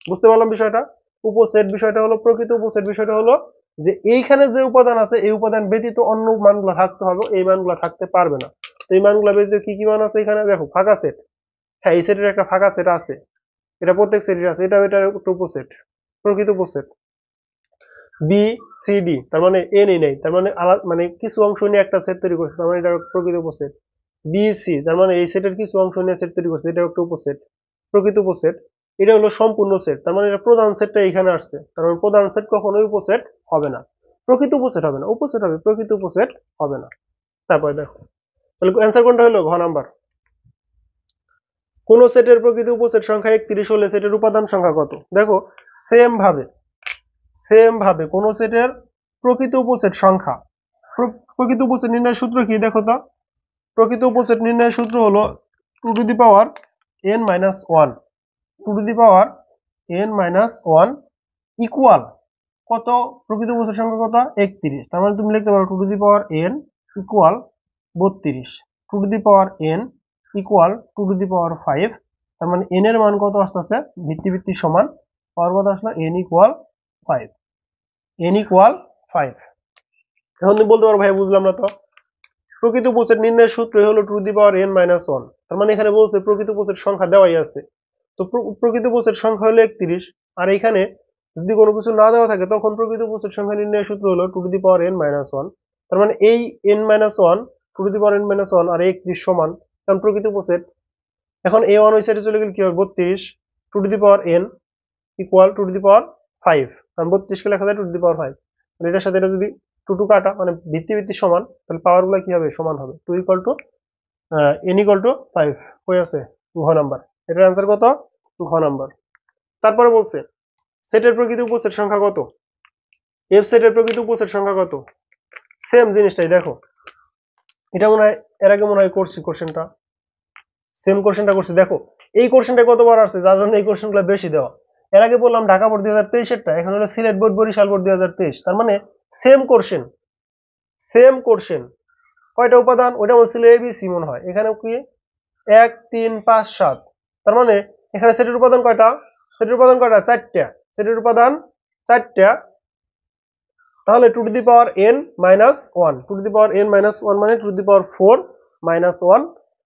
বুঝতে পারলাম বিষয়টা? উপসেট বিষয়টা হলো, প্রকৃত উপসেট বিষয়টা হলো যে এইখানে যে উপাদান আছে এই উপাদান ব্যতীত অন্য মানগুলো থাকতে হবে, এই মানগুলো থাকতে পারবে না। তো এই মানগুলো ব্যতীত কি কি মান আছে এখানে দেখো, ফাঁকা সেট, হ্যাঁ এই সেটের একটা ফাঁকা সেট আছে, এটা প্রত্যেক সেটের আছে, এটা একটা উপসেট, প্রকৃত উপসেট। বি সি ডি তার মানে এ নেই নাই, তার মানে আলাদা মানে কিছু অংশ নিয়ে একটা সেট তৈরি করছে, তার মানে এটা প্রকৃত উপসেট। বি সি তার মানে এই সেটের কিছু অংশ নিয়ে সেট তৈরি করছে, এটা একটা উপসেট, প্রকৃত উপসেট। এটা হলো সম্পূর্ণ সেট, তার মানে এটা প্রধান সেটটা এখানে আসছে, তার মানে প্রধান সেট কখনোই উপসেট হবে না, প্রকৃত উপসেট হবে না, উপসেট হবে, প্রকৃত উপসেট হবে না। তারপরে দেখো, তাহলে অ্যান্সার কোনটা হলো? ঘ নাম্বার। কোন সেটের প্রকৃত উপসেট সংখ্যা 31 হলে সেটের উপাদান সংখ্যা কত? দেখো সেম ভাবে কোন সেটের প্রকৃত উপসেট সংখ্যা, প্রকৃত উপসেট নির্ণয়ের সূত্র কি দেখো তো? প্রকৃত উপসেট নির্ণয়ের সূত্র হলো 2 to the power n minus 1, 2 to the power n minus 1 equal কত? প্রকৃত উপসেট সংখ্যা কত? 31। তার মানে তুমি লিখতে পারো 2 to the power n equal 32, 2 to the power n equal 2 to the power 5। তার মানে n এর মান কত আসতেছে? ভিত্তি সমান পাওয়ার কত আসলো? n equal 5, n equal 5। এখন তুমি বলতে পারো ভাই বুঝলাম না তো। প্রকৃত উপসেট নির্ণয়ের সূত্র হলো 2 to the power n minus 1, তার মানে এখানে বলছে প্রকৃত উপসেট সংখ্যা দেওয়াই আছে, তো প্রকৃত উপসেট সংখ্যা হলো 31, আর এখানে যদি কোনো কিছু না দেওয়া থাকে তখন প্রকৃত উপসেট সংখ্যা নির্ণয়ের সূত্র হলো 2 to the power n minus 1। তার মানে এই n minus 1, 2 to the power n minus 1 আর 31 সমান, কারণ প্রকৃত উপসেট। এখন a1 ওই সাইডে চলে গেলে কি হবে? 32, 2 to the power n equal 2 to the power 5, কারণ 32 কে লেখা যায় 2 টু দি পাওয়ার 5, মানে এটার সাথে এটা যদি 2 কাটা মানে ভিত্তি সমান, তাহলে পাওয়ার গুলো কি হবে? সমান হবে। 2 equal two n equal to 5 হয়ে আছে ঘ নাম্বার। এটার অ্যান্সার কত? ঘ নাম্বার। তারপরে বলছে সেটের প্রকৃত উপসেট সংখ্যা কত? এফ সেটের প্রকৃত উপসেট সংখ্যা কত? সেম জিনিসটাই দেখো, এটা মনে হয় এর আগে মনে হয় করছি কোশ্চেনটা, সেম কোশ্চেনটা করছি। দেখো এই কোশ্চেনটা কতবার আসছে, যার জন্য এই কোশ্চেনগুলো বেশি দেওয়া। এর আগে বললাম ঢাকা বোর্ড 2023 এরটা, এখন হলো সিলেট বোর্ড বরিশাল বোর্ড 2023, তার মানে সেম কোশ্চেন, সেম কোশ্চেন। কয়টা উপাদান? ওইটা বলছিল এবিসি মনে হয়, এখানে কি 1 3 5 7, তার মানে এখানে সেটের উপাদান কয়টা? সেটের উপাদান কয়টা? 4টা, সেটের উপাদান 4টা। তাহলে 2 to the power n minus 1, 2 to the power n minus 1 মানে 2 টু দি পাওয়ার 4 মাইনাস 1,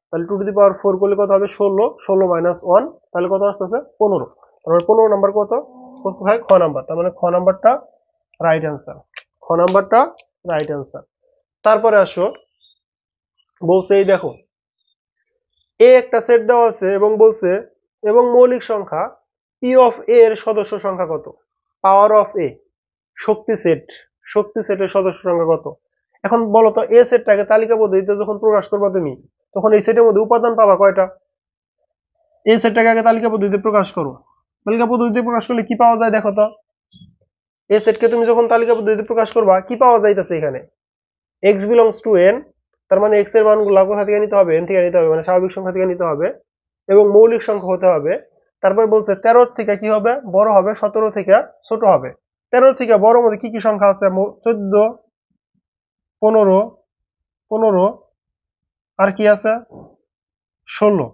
তাহলে 2 টু দি পাওয়ার 4 করলে কত হবে? 16, 16 মাইনাস 1 তাহলে কত আসতেছে? 15। তাহলে 15 নাম্বার কত? কোথায়? খ নাম্বার। তার মানে খ নাম্বারটা রাইট অ্যান্সার, খ নাম্বারটা রাইট অ্যান্সার। তারপরে আসো, বলছে এই দেখো এ একটা সেট দেওয়া আছে এবং বলছে এবং মৌলিক সংখ্যা পি অফ এ এর সদস্য সংখ্যা কত? Power of A Shakti set, শক্তি সেটের সদস্য সংখ্যা কত? এখন বলো তো এ সেটটাকে তালিকা পদ্ধতিতে যখন প্রকাশ করবা তুমি, তখন এই সেটের মধ্যে উপাদান পাবা কয়টা? এই সেটটাকে আগে তালিকা পদ্ধতিতে প্রকাশ করো, তালিকা পদ্ধতিতে প্রকাশ করলে কি পাওয়া যায় দেখো তো। এই সেটকে তুমি যখন তালিকা পদ্ধতিতে প্রকাশ করবা কি পাওয়া যাইতেছে? এখানে x বিলংস টু n, তার মানে x এর মানগুলো কোথা থেকে নিতে হবে? n থেকে নিতে হবে, মানে স্বাভাবিক সংখ্যা থেকে নিতে হবে এবং মৌলিক সংখ্যা হতে হবে। তারপর বলছে 13 থেকে কি হবে? বড় হবে, 17 থেকে ছোট হবে। 13 থেকে বড় মধ্যে কি কি সংখ্যা আছে? 14, 15, 15 আর কি আছে? 16,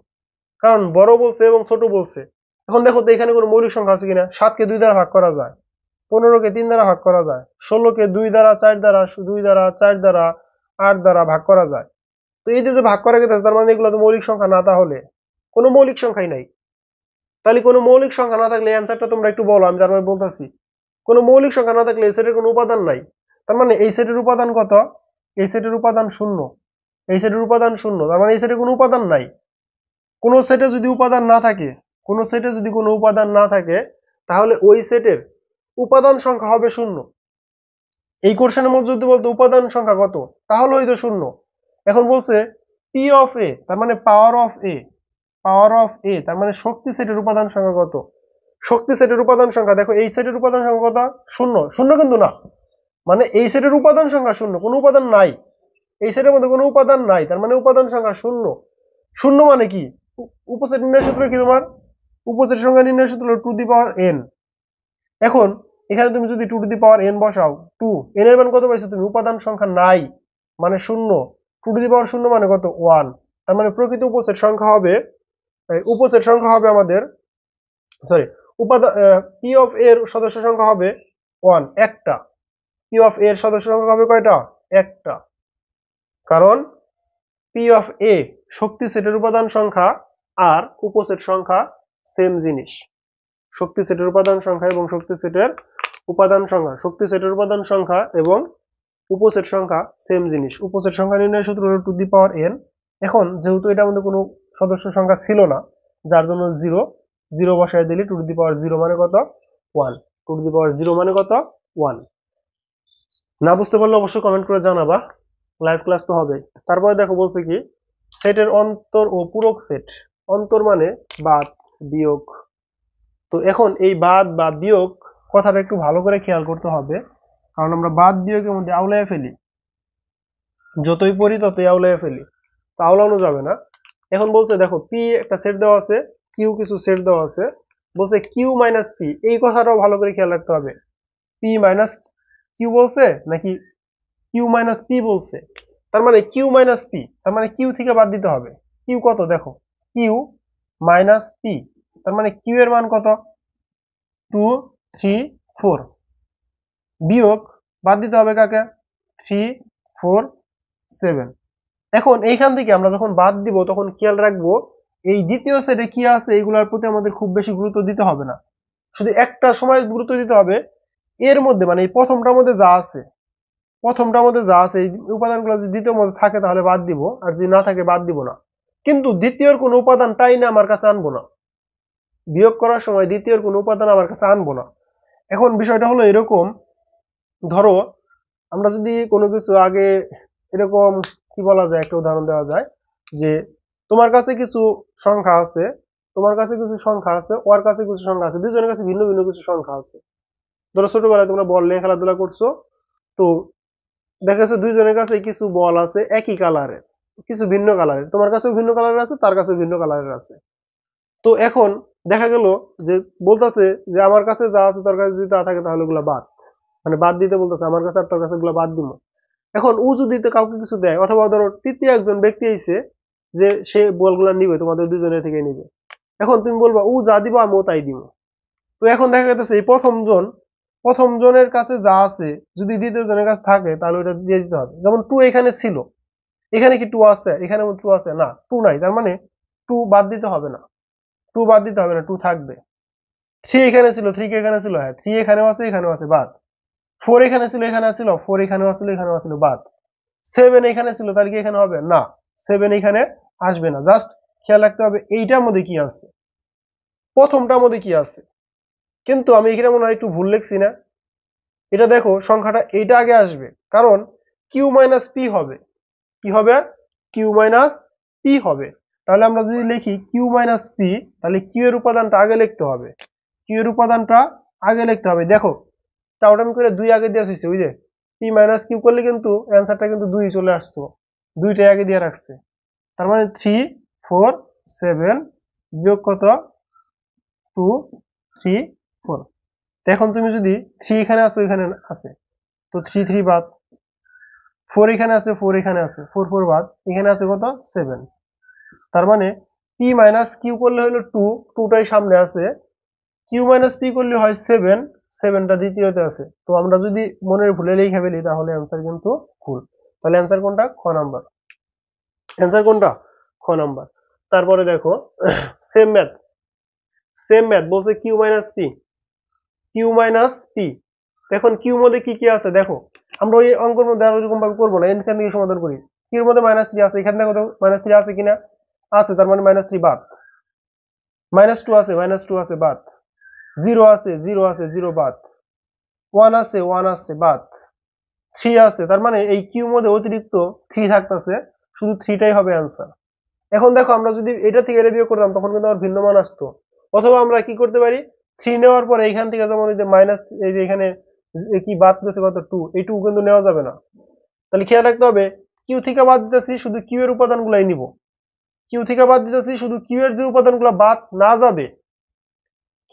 কারণ বড় বলছে এবং ছোট বলছে। এখন দেখো তো এখানে কোনো মৌলিক সংখ্যা আছে কিনা। 7 কে 2 দ্বারা ভাগ করা যায়, 15 কে 3 দ্বারা ভাগ করা যায়, 16 কে 2 দ্বারা 4 দ্বারা 2 দ্বারা 4 দ্বারা 8 দ্বারা ভাগ করা যায়। তো এই যে ভাগ করা গেছে তার মানে এগুলো তো মৌলিক সংখ্যা না, তাহলে কোনো মৌলিক সংখ্যাই নাই। তাহলে কোনো মৌলিক সংখ্যা না থাকলে অ্যান্সারটা তোমরা একটু বলো, আমি তারপরে বলতেছি। কোনো মৌলিক সংখ্যা না থাকলে এই সেটের কোনো উপাদান নাই, তার মানে এই সেটের উপাদান কত? এই সেটের উপাদান 0, এই সেটের উপাদান 0, তার মানে এই সেটে কোনো উপাদান নাই। কোন সেটে যদি উপাদান না থাকে, কোন সেটে যদি কোনো উপাদান না থাকে, তাহলে ওই সেটের উপাদান সংখ্যা হবে শূন্য। এই কোশ্চেনের মধ্যে যদি বলতো উপাদান সংখ্যা কত, তাহলে হয়তো শূন্য। এখন বলছে পি অফ এ, তার মানে power of A, power of এ তার মানে শক্তি সেটের উপাদান সংখ্যা কত। শক্তি সেটের উপাদান সংখ্যা দেখো, এই সেটের উপাদান সংখ্যা কত, শূন্য। শূন্য কিন্তু না, মানে এই সেটের উপাদান সংখ্যা শূন্য, কোনো উপাদান নাই, এই সেটের মধ্যে কোনো উপাদান নাই, তার মানে উপাদান সংখ্যা শূন্য। শূন্য মানে কি, উপসেট নির্ণয় সূত্র কি তোমার, উপসেট সংখ্যা নির্ণয় সূত্র টু দি পাওয়ার এন। এখন এখানে তুমি যদি two to the power n বসাও, টু এন এর মান কত পাইছো তুমি, উপাদান সংখ্যা নাই মানে শূন্য, টু টু দি পাওয়ার শূন্য মানে কত, ওয়ান। তার মানে প্রকৃত উপসেট সংখ্যা হবে, উপসেট সংখ্যা হবে আমাদের, সরি, উপাদান পি অফ এর সদস্য সংখ্যা হবে ওয়ান, একটা। পি অফ এর সদস্য সংখ্যা হবে কয়টা, একটা। কারণ পি অফ এ শক্তি সেটের উপাদান সংখ্যা আর উপসেট সংখ্যা সেম জিনিস। শক্তি সেটের উপাদান সংখ্যা এবং শক্তি সেটের উপাদান সংখ্যা, শক্তি সেটের উপাদান সংখ্যা এবং উপসেট সংখ্যা সেম জিনিস। উপসেট সংখ্যা নির্ণয় সূত্র হলো টু দি পাওয়ার এন। এখন যেহেতু এটার মধ্যে কোনো সদস্য সংখ্যা ছিল না, যার জন্য জিরো, জিরো বসায় দিলে টু দি পাওয়ার জিরো মানে কত, one. Two the power zero মানে কত, ওয়ান। না বুঝতে পারলে অবশ্যই কমেন্ট করে জানাবা, লাইভ ক্লাস তো হবে। তারপরে দেখো বলছে কি, সেটের অন্তর ও পূরক সেট। অন্তর মানে বাদ বিয়োগ। তো এখন এই বাদ বা বিয়োগ কথাটা একটু ভালো করে খেয়াল করতে হবে, কারণ আমরা বাদ বিয়োগের মধ্যে আউলায় ফেলি, যতই পড়ি ততই আউলায় ফেলি, তা আউলানো যাবে না। এখন বলছে দেখো পি একটা সেট দেওয়া আছে, কিউ কিছু সেট দেওয়া আছে, বলছে কিউ মাইনাস পি, এই কথাটাও ভালো করে খেয়াল রাখতে হবে। পি মাইনাস কিউ বলছে নাকি কিউ মাইনাস পি বলছে, তার মানে কিউ মাইনাস পি, তার মানে কিউ থেকে বাদ দিতে হবে। কিউ কত দেখো, কিউ মাইনাস পি, তার মানে কিউ এর মান কত, 2 3 4, বিয়োগ বাদ দিতে হবে কাকে, 3 4 7। এখন এইখান থেকে আমরা যখন বাদ দিব তখন খেয়াল রাখবো এই দ্বিতীয় সেটে কি আছে এগুলোর প্রতি আমাদের খুব বেশি গুরুত্ব দিতে হবে না, শুধু একটা সময় গুরুত্ব দিতে হবে এর মধ্যে, মানে এই প্রথমটার মধ্যে যা আছে, প্রথমটার মধ্যে যা আছে এই উপাদানগুলো যদি দ্বিতীয় মধ্যে থাকে তাহলে বাদ দিব, আর যদি না থাকে বাদ দিব না। কিন্তু দ্বিতীয়র কোনো উপাদান টাই না আমার কাছে আনবো না, বিয়োগ করার সময় দ্বিতীয়র কোনো উপাদান আমার কাছে আনবো না। এখন বিষয়টা হলো এরকম, ধরো আমরা যদি কোনো কিছু আগে এরকম, কি বলা যায়, একটা উদাহরণ দেওয়া যায় যে তোমার কাছে কিছু সংখ্যা আছে, তোমার কাছে কিছু সংখ্যা আছে, ওর কাছে কিছু সংখ্যা আছে, দুজনের কাছে ভিন্ন ভিন্ন কিছু সংখ্যা আছে। ধরো ছোটবেলায় তোমরা বল নিয়ে খেলাধুলা করছো, তো দেখা যাচ্ছে দুইজনের কাছে কিছু বল আছে একই কালারের, কিছু ভিন্ন কালারের, তোমার কাছেও ভিন্ন কালারের আছে, তার কাছেও ভিন্ন কালারের আছে। তো এখন দেখা গেল যে বলতেছে যে আমার কাছে যা আছে তোর কাছে যদি তা থাকে তাহলে ওগুলা বাদ, মানে বাদ দিতে বলতেছে, আমার কাছে আর তোর কাছে ওগুলা বাদ দিব। এখন ও যদি কাউকে কিছু দেয়, অথবা ধরো তৃতীয় একজন ব্যক্তি আইছে যে সে বলগুলা নিবে, তোমাদের দুজনের থেকে নিবে, এখন তুমি বলবা ও যা দিব আমিও তাই দিব। তো এখন দেখা যাচ্ছে এই প্রথম জনের কাছে যা আছে যদি দ্বিতীয় জনের কাছে থাকে তাহলে ওটা দিয়ে দিতে হবে। যেমন টু এখানে ছিল, এখানে কি টু আছে, এখানে টু আছে না, টু নাই, তার মানে টু বাদ দিতে হবে না, টু বাদ দিতে হবে না, টু থাকবে। থ্রি এখানে ছিল, থ্রি কি এখানে ছিল, হ্যাঁ থ্রি এখানেও আছে এখানেও আছে, বাদ। ফোর এখানে ছিল এখানে ছিল, ফোর এখানেও ছিল এখানেও ছিল, বাদ। সেভেন এখানে ছিল, তাহলে কি এখানে হবে না, সেভেন এখানে আসবে না। জাস্ট খেয়াল রাখতে হবে এইটার মধ্যে কি আছে, প্রথমটার মধ্যে কি আছে। কিন্তু আমি এখানে মনে হয় একটু ভুল লিখছি না, এটা দেখো সংখ্যাটা এইটা আগে আসবে, কারণ কিউ মাইনাস পি হবে, কি হবে, কিউ মাইনাস পি হবে। তাহলে আমরা যদি লিখি কিউ মাইনাস পি, তাহলে কিউ এর উপাদানটা আগে লিখতে হবে, কিউ এর উপাদানটা আগে লিখতে হবে। দেখো টাউটাম করে দুই আগে দিয়ে আসছে, ওই যে পি মাইনাস কিউ করলে কিন্তু অ্যান্সারটা কিন্তু দুই চলে আসছে, দুইটাই আগে দিয়ে রাখছে। তার মানে 3 4 7 বিয়োগ কত, 2 3 4। এখন তুমি যদি 3 এখানে আছে এখানে আছে, তো 3 3 বাদ, 4 এখানে আছে 4 এখানে আছে, 4 4 বাদ, এখানে আছে কত 7। তার মানে পি মাইনাস কিউ করলে হলো 2, 2টাই সামনে আছে, কিউ মাইনাস পি করলে হয় 7, 7টা দ্বিতীয়তে আছে। তো আমরা যদি মনের ভুলে লিখে ফেলি তাহলে অ্যান্সার কিন্তু ভুল। তাহলে অ্যান্সার কোনটা, খ নাম্বার। অ্যান্সার কোনটা, খ নাম্বার। তারপরে দেখো সেম ম্যাথ, সেম ম্যাথ বলছে q minus p, q minus p. এখন কিউ মধ্যে কি কি আছে দেখো, আমরা ওই অঙ্কের মধ্যে আর ওইরকম ভাবে করবো না, এখান থেকে সমাধান করি। কিউর মধ্যে মাইনাস 3 আছে, এখান থেকে মাইনাস 3 আছে কিনা, আছে, তার মানে মাইনাস 3 বাদ। মাইনাস 2 আছে, মাইনাস 2 আছে, বাদ। 0 আছে, 0 আছে, 0 বাদ। ওয়ান আছে বাদ, 3 আছে, তার মানে এই কিউ মধ্যে অতিরিক্ত 3 থাকতেছে, শুধু 3টাই হবে অ্যান্সার। এখন দেখো আমরা যদি এটা থেকে এটা বিয়োগ করতাম তখন কিন্তু আমার ভিন্ন মান আসতো, অথবা আমরা কি করতে পারি, 3 নেওয়ার পরে এইখান থেকে যেমন এই যে মাইনাস, এই যে এখানে কি বাদ দিতেছে কত 2, এই 2 কিন্তু নেওয়া যাবে না। তাহলে খেয়াল রাখতে হবে, কিউ থেকে বাদ দিতেছি শুধু কিউ এর উপাদানগুলাই নিব, কিউ থেকে বাদ দিতেছি শুধু কিউ এর যে উপাদানগুলো বাদ না যাবে,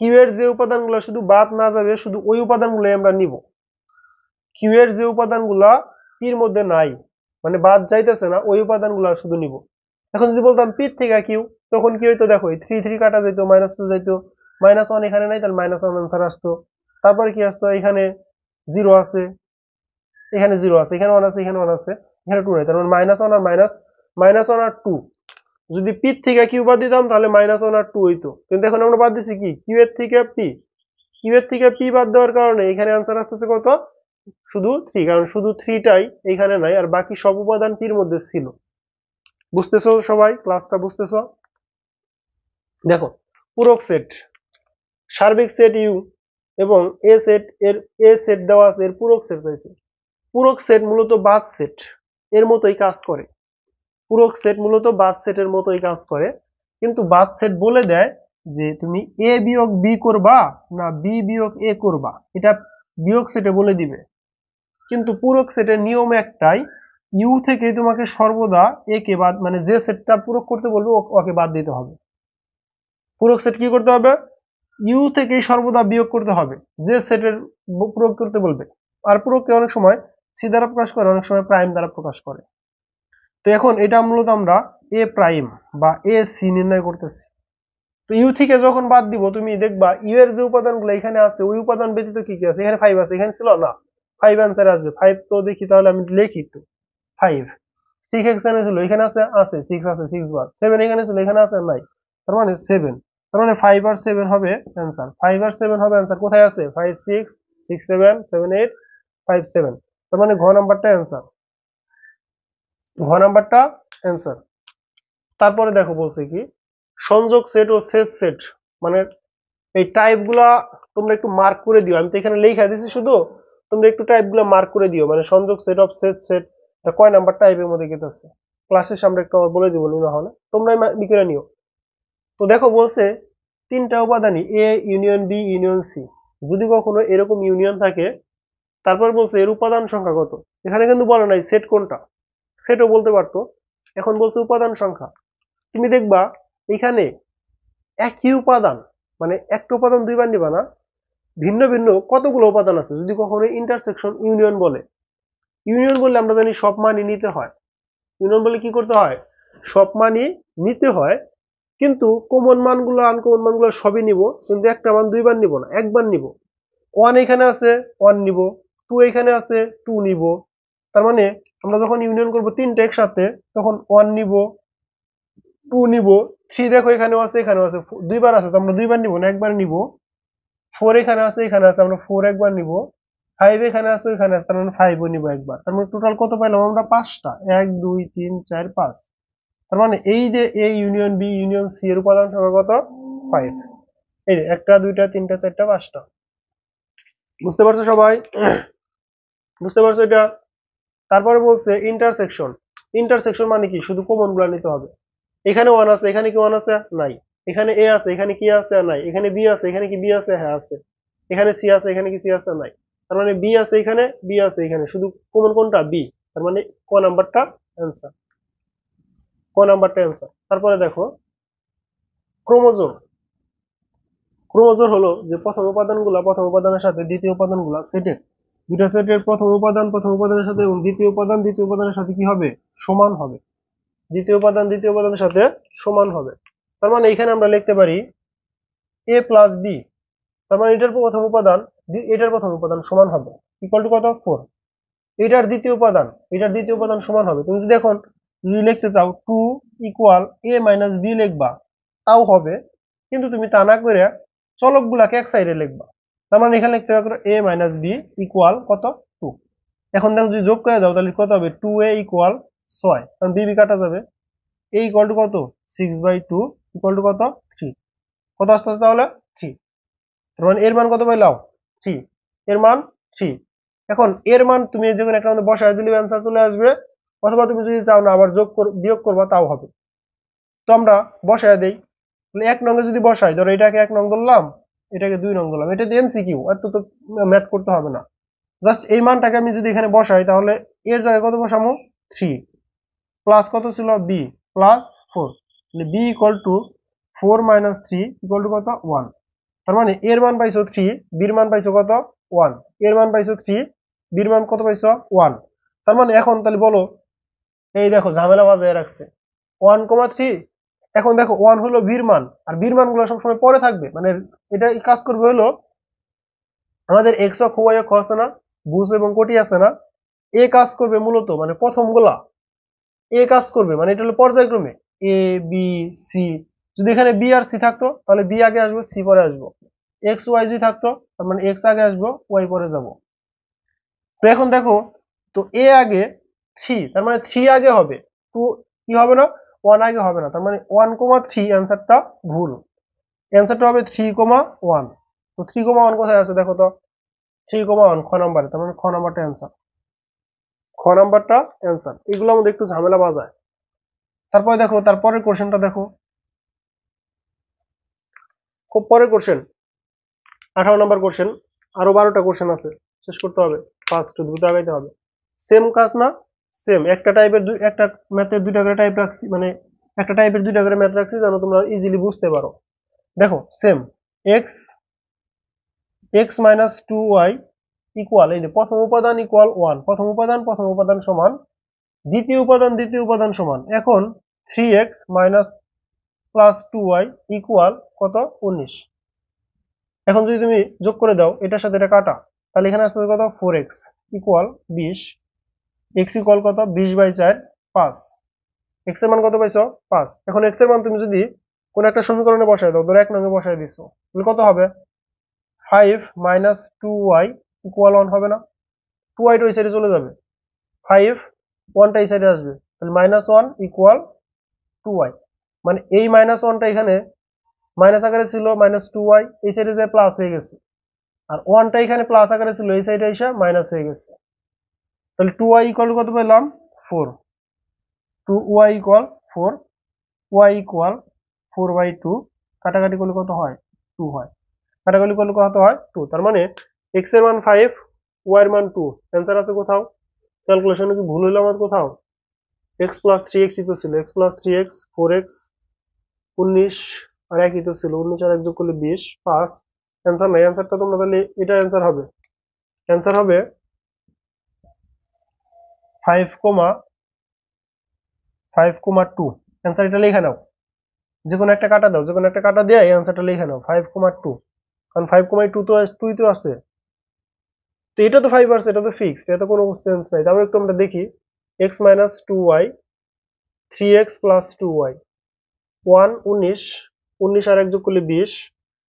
কিউ এর যে উপাদানগুলো শুধু বাদ না যাবে শুধু ওই উপাদানগুলোই আমরা নিব। কিউ এর যে উপাদানগুলো পির মধ্যে নাই, মানে বাদ যাইতেছে না, ওই উপাদানগুলো শুধু নিব। এখন যদি বলতাম পি থেকে কিউ, তখন কি হইতো দেখো, এই 3 3 কাটা যাইতো, -2 যাইতো, -1 এখানে নাই, তাহলে -1 आंसर আসতো। তারপরে কি আসতো, এখানে 0 আছে, এখানে 0 আছে, এখানে 1 আছে, এখানে 1 আছে, এখানে 2 নাই, তার মানে -1 আর -1 আর 2। যদি পি থেকে কিউ বাদ দিতাম তাহলে -1 আর 2 হইতো, কিন্তু এখন আমরা বাদ দিছি কি, কিউ এর থেকে পি, কিউ এর থেকে পি বাদ দেওয়ার কারণে এখানে आंसर আসতেছে কত, শুধু 3, কারণ শুধু 3টাই এইখানে নাই, আর বাকি সব উপাদান পির মধ্যে ছিল। বুঝতেছো সবাই, ক্লাসটা বুঝতেছো? দেখো, পূরক সেট, সার্বিক সেট ইউ এবং এ সেট, এ সেট দেওয়া আছে, এর পূরক সেট চাইছে। পূরক সেট মূলত বাদ সেট এর মতোই কাজ করে, পূরক সেট মূলত বাদ সেটের মতোই কাজ করে, কিন্তু বাদ সেট বলে দেয় যে তুমি এ বিয়োগ বি করবা না বি বিয়োগ এ করবা, এটা বিয়োগ সেটে বলে দিবে। কিন্তু পূরক সেটের নিয়ম একটাই, ইউ থেকে তোমাকে সর্বদা এ কে বাদ, মানে যে সেটটা পূরক করতে বলবে ওকে বাদ দিতে হবে। পূরক সেট কি করতে হবে, ইউ থেকেই সর্বদা বিয়োগ করতে হবে যে সেটের পূরক করতে বলবে। আর পূরককে অনেক সময় সি দ্বারা প্রকাশ করে, অনেক সময় প্রাইম দ্বারা প্রকাশ করে। তো এখন এটা মূলত আমরা এ প্রাইম বা এ সি নির্ণয় করতেছি। তো ইউ থেকে যখন বাদ দিব তুমি দেখবা ইউ এর যে উপাদানগুলো এখানে আছে ওই উপাদান ব্যতীত কি কি আছে, এখানে 5 আছে, এখানে ছিল না, 5 অ্যান্সার আসবে। 5 তো দেখি, তাহলে আমি লিখি একটু, 5। 6 এখানে ছিল, এখানে আছে, 6 আছে, 6 বার। 7 এখানে ছিল, এখানে আছে, নাই, তার মানে 7। তার মানে 5 আর 7 হবে অ্যান্সার, 5 আর 7 হবে অ্যান্সার। কোথায় আছে, 5 6 6 7 7 8 5 7, তার মানে ঘ নাম্বারটা অ্যান্সার, ঘ নাম্বারটা অ্যান্সার। তারপরে দেখো বলছে কি, সংযোগ সেট ও শেষ সেট, মানে এই টাইপ গুলা তোমরা একটু মার্ক করে দিও, আমি তো এখানে লেখা দিছি শুধু, তোমরা একটু টাইপ গুলা মার্ক করে দিও, মানে সংযোগ সেট অফ শেষ সেট এটা কয় নাম্বার টাইপের মধ্যে গেতেছে, ক্লাসের সামনে একটু আবার বলে দিব না হলে, তোমরাই লিখে নিও। তো দেখো বলছে 3টা উপাদানই A union B union C, যদি কখনো এরকম ইউনিয়ন থাকে, তারপর বলছে এর উপাদান সংখ্যা কত। এখানে কিন্তু বলে নাই সেট কোনটা, সেটও বলতে পারতো, এখন বলছে উপাদান সংখ্যা। তুমি দেখবা এখানে একই উপাদান, মানে একটা উপাদান দুইবার নিবা না, ভিন্ন ভিন্ন কতগুলো উপাদান আছে। যদি কখনো ইন্টারসেকশন ইউনিয়ন বলে, ইউনিয়ন বললে আমরা জানি সব মানই নিতে হয়, ইউনিয়ন বলে কি করতে হয়, সব মানই নিতে হয়, কিন্তু কমন মানগুলো আনকমন মানগুলো সবই নিব, কিন্তু একটা মান দুইবার নিব না, একবার নিব। 1 এখানে আছে 1 নিব, 2 এখানে আছে 2 নিব। তার মানে আমরা যখন ইউনিয়ন করব তিনটা একসাথে, তখন 1 নিব, 2 নিব, 3 দেখো এখানেও আছে এখানেও আছে, দুইবার আছে, তো আমরা দুইবার নিব না, একবার নিব। 4 এখানে আছে এখানে আছে, আমরা 4 একবার নিব। 5 এখানে আছে এখানে আছে, তার মানে 5 ও নিব একবার। তার মানে টোটাল কত পাইলাম আমরা, 5টা, 1 2 3 4 5। তার মানে এই যে A union B union C এর উপাদান সংখ্যা কত, 5। এই যে একটা দুইটা তিনটা চারটা পাঁচটা। বুঝতে পারছো সবাই? বুঝতে পারছো এটা? তারপরে বলছে ইন্টারসেকশন, ইন্টারসেকশন মানে কি, শুধু কমন গুলা নিতে হবে। এখানে 1 আছে, এখানে কি 1 আছে, নাই। এখানে এ আছে, এখানে কি আছে, নাই। এখানে বি আছে, এখানে কি বি আছে, হ্যাঁ আছে। এখানে সি আছে, এখানে কি সি আছে, নাই। তার মানে বি আছে এখানে, বি আছে এখানে, শুধু কমন কোনটা, বি। তার মানে ক নাম্বারটা অ্যান্সার, ক নাম্বারটা অ্যান্সার। তারপরে দেখো ক্রোমোজোম, ক্রোমোজোম হলো যে প্রথম উপাদানের সাথে দ্বিতীয় উপাদানগুলা সেটের, দুটা সেটের প্রথম উপাদানের সাথে এবং দ্বিতীয় উপাদানের সাথে কি হবে, সমান হবে। দ্বিতীয় উপাদানের সাথে সমান হবে। তার মানে এখানে আমরা লিখতে পারি এ প্লাস বি, তার মানে এটার প্রথম উপাদান সমান হবে ইকুয়াল টু কত, 4। এটার দ্বিতীয় উপাদান সমান হবে। তুমি যদি এখন যদি লিখতে চাও 2 ইকুয়াল এ মাইনাস বি লিখবা, তাও হবে, কিন্তু তুমি তা না করে চলক গুলাকে এক সাইডে লিখবা। তার মানে এখানে লিখতে পারো এ মাইনাস বি ইকুয়াল কত, 2। এখন দেখো যদি যোগ করে দাও তাহলে কত হবে, 2a ইকুয়াল 6, কারণ বি কাটা যাবে। a ইকুয়াল টু কত, 6/2 ইকুয়াল টু কত, 3। কত আসতে তাহলে 3। তার মানে এর মান কত পাইলাম, 3, এর মান 3। এখন এর মান তুমি যে কোনো একটা মধ্যে বসায় দিলে অ্যান্সার চলে আসবে, অথবা তুমি যদি চাও না আবার বিয়োগ করবা তাও হবে। তো আমরা বসায় দেই। তাহলে 1 নং এ যদি বসাই, ধরো এটাকে 1 নং ধরলাম, এটাকে 2 নং ধরলাম, এটা দিয়ে এমসিকিউ, আর তো ম্যাথ করতে হবে না। জাস্ট এই মানটাকে আমি যদি এখানে বসাই, তাহলে এর জায়গায় কত বসাবো? 3 প্লাস কত ছিল? b plus 4। তাহলে b equal to 4 minus 3 equal to কত? 1। তার মানে এর মান পাইছো 3, বির মান পাইছো কত? 1। এর মান পাইছো 3, বির মান কত পাইছো? 1। তার মানে এখন তাহলে বলো, এই দেখো ঝামেলা বাজায় রাখছে 1,3। এখন দেখো 1 হলো বির মান, আর বির মান গুলো সবসময় পরে থাকবে, মানে এটা কাজ করবে হলো আমাদের এক্স অক্ষ ওয়াই অক্ষ আছে না, ভুজ এবং কোটি আছে না, এ কাজ করবে মূলত মানে প্রথম গুলা এ কাজ করবে, মানে এটা হলো পর্যায়ক্রমে এ বি সি। যদি এখানে বি আর সি থাকতো তাহলে বি আগে আসবো, সি পরে আসবো। এক্স ওয়াই যদি থাকতো তার মানে এক্স আগে আসবো, ওয়াই পরে যাব। তো এখন দেখো, তো এ আগে 3, তার মানে 3 আগে হবে, 2 কি হবে না? 1 আগে হবে না, তার মানে 1,3 অ্যান্সারটা ভুল। অ্যান্সারটা হবে 3,1। তো 3,1 কোথায় আছে দেখো তো? 3,1 খ নাম্বারে, তার মানে খ নাম্বারটা অ্যান্সার। খ নাম্বারটা অ্যান্সার। এগুলো আমাদের একটু ঝামেলা বাজায়। তারপরে দেখো, তারপরের কোশ্চেনটা দেখো, খুব পরের কোশ্চেন 18 নাম্বার কোশ্চেন। আরো 12টা কোশ্চেন আছে, শেষ করতে হবে, ফার্স্ট দ্রুত আগাইতে হবে। সেম কাজ না? সেম একটা টাইপের একটা ম্যাথের দুইটা করে টাইপ রাখছি, মানে একটা টাইপের দুইটা করে ম্যাথ রাখছি যেন তোমরা ইজিলি বুঝতে পারো। দেখো same x x minus 2y equal, এই যে প্রথম উপাদান ইকুয়াল 1, প্রথম উপাদান সমান দ্বিতীয় উপাদান সমান। এখন 3x minus plus 2y equal কত? 19। এখন যদি তুমি যোগ করে দাও এটার সাথে এটা কাটা, তাহলে এখানে আসতে কত? 4x equal 20। x ইকুয়াল কত? 20/4 5। x এর মান কত পাইছো? 5। এখন x এর মান তুমি যদি কোন একটা সমীকরণে বসায় দাও, ধরো 1 নং এ বসায় দিছো, তাহলে কত হবে? 5 মাইনাস 2y ইকুয়াল 1 হবে না? 2y তো এই সাইডে চলে যাবে, 5 1টা এই সাইডে আসবে, তাহলে -1 ইকুয়াল 2y। মানে এই -1টা এখানে মাইনাস আকারে ছিল, -2y এই সাইডে যায় প্লাস হয়ে গেছে, আর 1টা এখানে প্লাস আকারে ছিল, এই সাইডে এসে মাইনাস হয়ে গেছে। তাহলে 2y ইকুয়াল কত পেলাম? 4। 2y equal 4, y equal 4/2। কাটাকাটি করলে কত হয়? 2 হয়। কাটাকাটি করলে কত হয়? 2। তার মানে x এর মান 5, y এর মান 2। অ্যান্সার আছে কোথাও? ক্যালকুলেশনে কি ভুল হইলো আমার কোথাও? x প্লাস 3x তো ছিল, x প্লাস 3x 4x 19, আর একই তো ছিল, 19 আর 1 যোগ করলে 20 5। অ্যান্সার নাই। অ্যান্সারটা তোমরা তাহলে এটা অ্যান্সার হবে, অ্যান্সার হবে 5,2। অ্যান্সার এটা লিখে নাও, যে কোনো একটা কাটা দাও, যে কোনো একটা কাটা দিয়ে এই অ্যান্সারটা লিখে নাও 5,2। কারণ 5,2 তো 2 তো আছে, তো এটা তো 5 আছে, এটা তো ফিক্সড, এটা তো কোনো সেন্স নাই। তারপর একটু আমরা দেখি, x minus 2y 3x plus 2y 1 19, 19 আর 1 যোগ করলে 20,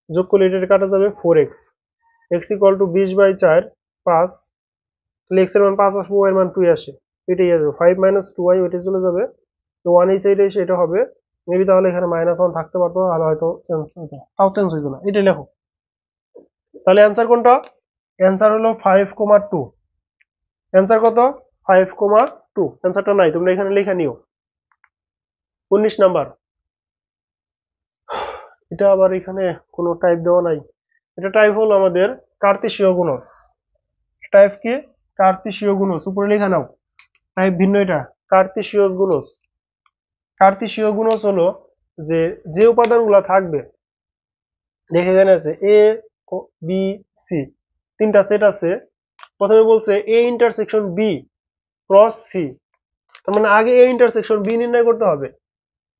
যোগ করলে এটা কাটা যাবে 4x, x ইকুয়াল টু 20/4 5। তাহলে x এর মান 5 আসবে, y এর মান 2 আসে, এটাই আসবে 5 মাইনাস 2y, ওইটা চলে যাবে, তো 1 এই সাইডে এসে এটা হবে মেবি, তাহলে এখানে -1 থাকতে পারতো, আর হয়তো চেঞ্জ হতো, তাও চেঞ্জ হইতো না, এটা লেখো। তাহলে অ্যান্সার কোনটা? অ্যান্সার হলো 5,2। অ্যান্সার কত? 5,2। অ্যান্সারটা নাই, তোমরা এখানে লেখা নিও। 19 নাম্বার, এটা আবার এখানে কোনো টাইপ দেওয়া নাই। এটা টাইপ হলো আমাদের কার্তেশীয় গুণজ। টাইপ কি? কার্তেশীয় গুণজ, উপরে লেখা নাও, টাইপ ভিন্ন এটা, কার্তেশীয় গুণজ। কার্তেশীয় গুণজ হলো যে যে উপাদানগুলো থাকবে, দেখে এখানে আছে এ বি সি, তিনটা সেট আছে। প্রথমে বলছে A intersection B cross C, তার মানে আগে এ ইন্টারসেকশন বি নির্ণয় করতে হবে।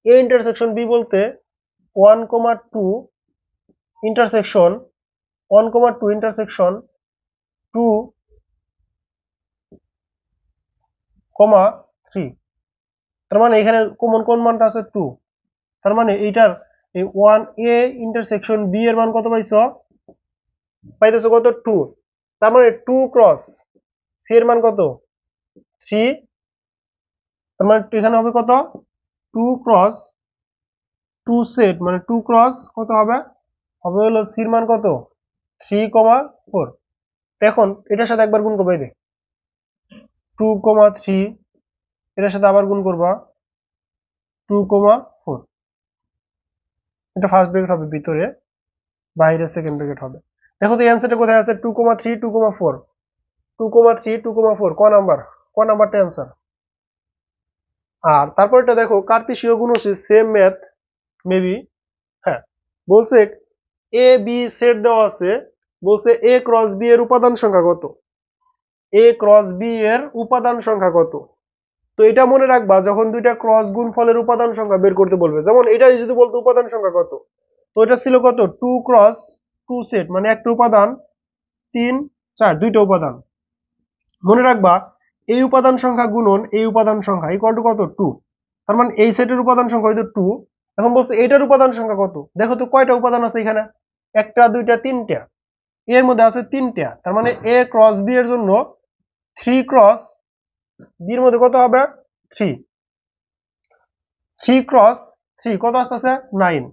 এ ইন্টারসেকশন বি বলতে 1,2 ইন্টারসেকশন 1,2 ইন্টারসেকশন 2,3। তার মানে এখানে কমন কোন মানটা আছে? 2। তার মানে এইটার এই 1 এ ইন্টারসেকশন বি এর মান কত পাইছো? পাইতেছো কত? 2। তার মানে 2 ক্রস সি এর মান কত? 3। তার মানে এখানে হবে কত? 2 ক্রস 2 সেট, মানে 2 ক্রস কত হবে? হবে হলো সি এর মান কত? 3,4। তো এখন এটার সাথে একবার গুণ করবা, এই দেখ 2,3, এটার সাথে আবার গুণ করবা 2,4, এটা ফার্স্ট ব্র্যাকেট হবে ভিতরে, বাইরে সেকেন্ড ব্র্যাকেট হবে। দেখো তো এই অ্যান্সারটা কোথায় আছে, 2,3, 2,4, 2,3, 2,4 ক নাম্বারটা অ্যান্সার। আর তারপরটা দেখো কার্তেশীয় গুণনীয়ক সেম ম্যাথ মেবি, হ্যাঁ বলছে এ বি সেট দেওয়া আছে, বলছে এ ক্রস বি এর উপাদান সংখ্যা কত, এ ক্রস বি এর উপাদান সংখ্যা কত। তো এটা মনে রাখবা যখন দুইটা ক্রস গুণফলের উপাদান সংখ্যা বের করতে বলবে, যেমন এটাই যদি বলতো উপাদান সংখ্যা কত, তো এটা ছিল কত 2 ক্রস 2 সেট, মানে একটা উপাদান 3 4, দুইটা উপাদান। মনে রাখবা এই উপাদান সংখ্যা গুণন এই উপাদান সংখ্যা ইকুয়াল টু কত 2, তার মানে এই সেটের উপাদান সংখ্যা হয়তো 2। এখন বলছে এটার উপাদান সংখ্যা কত, দেখো তো কয়টা উপাদান আছে এখানে, একটা দুইটা তিনটা, এর মধ্যে আছে তিনটা, তার মানে এ ক্রস বি এর জন্য 3 ক্রস বি এর মধ্যে কত হবে 3, 3 ক্রস 3 কত আসতেছে 9,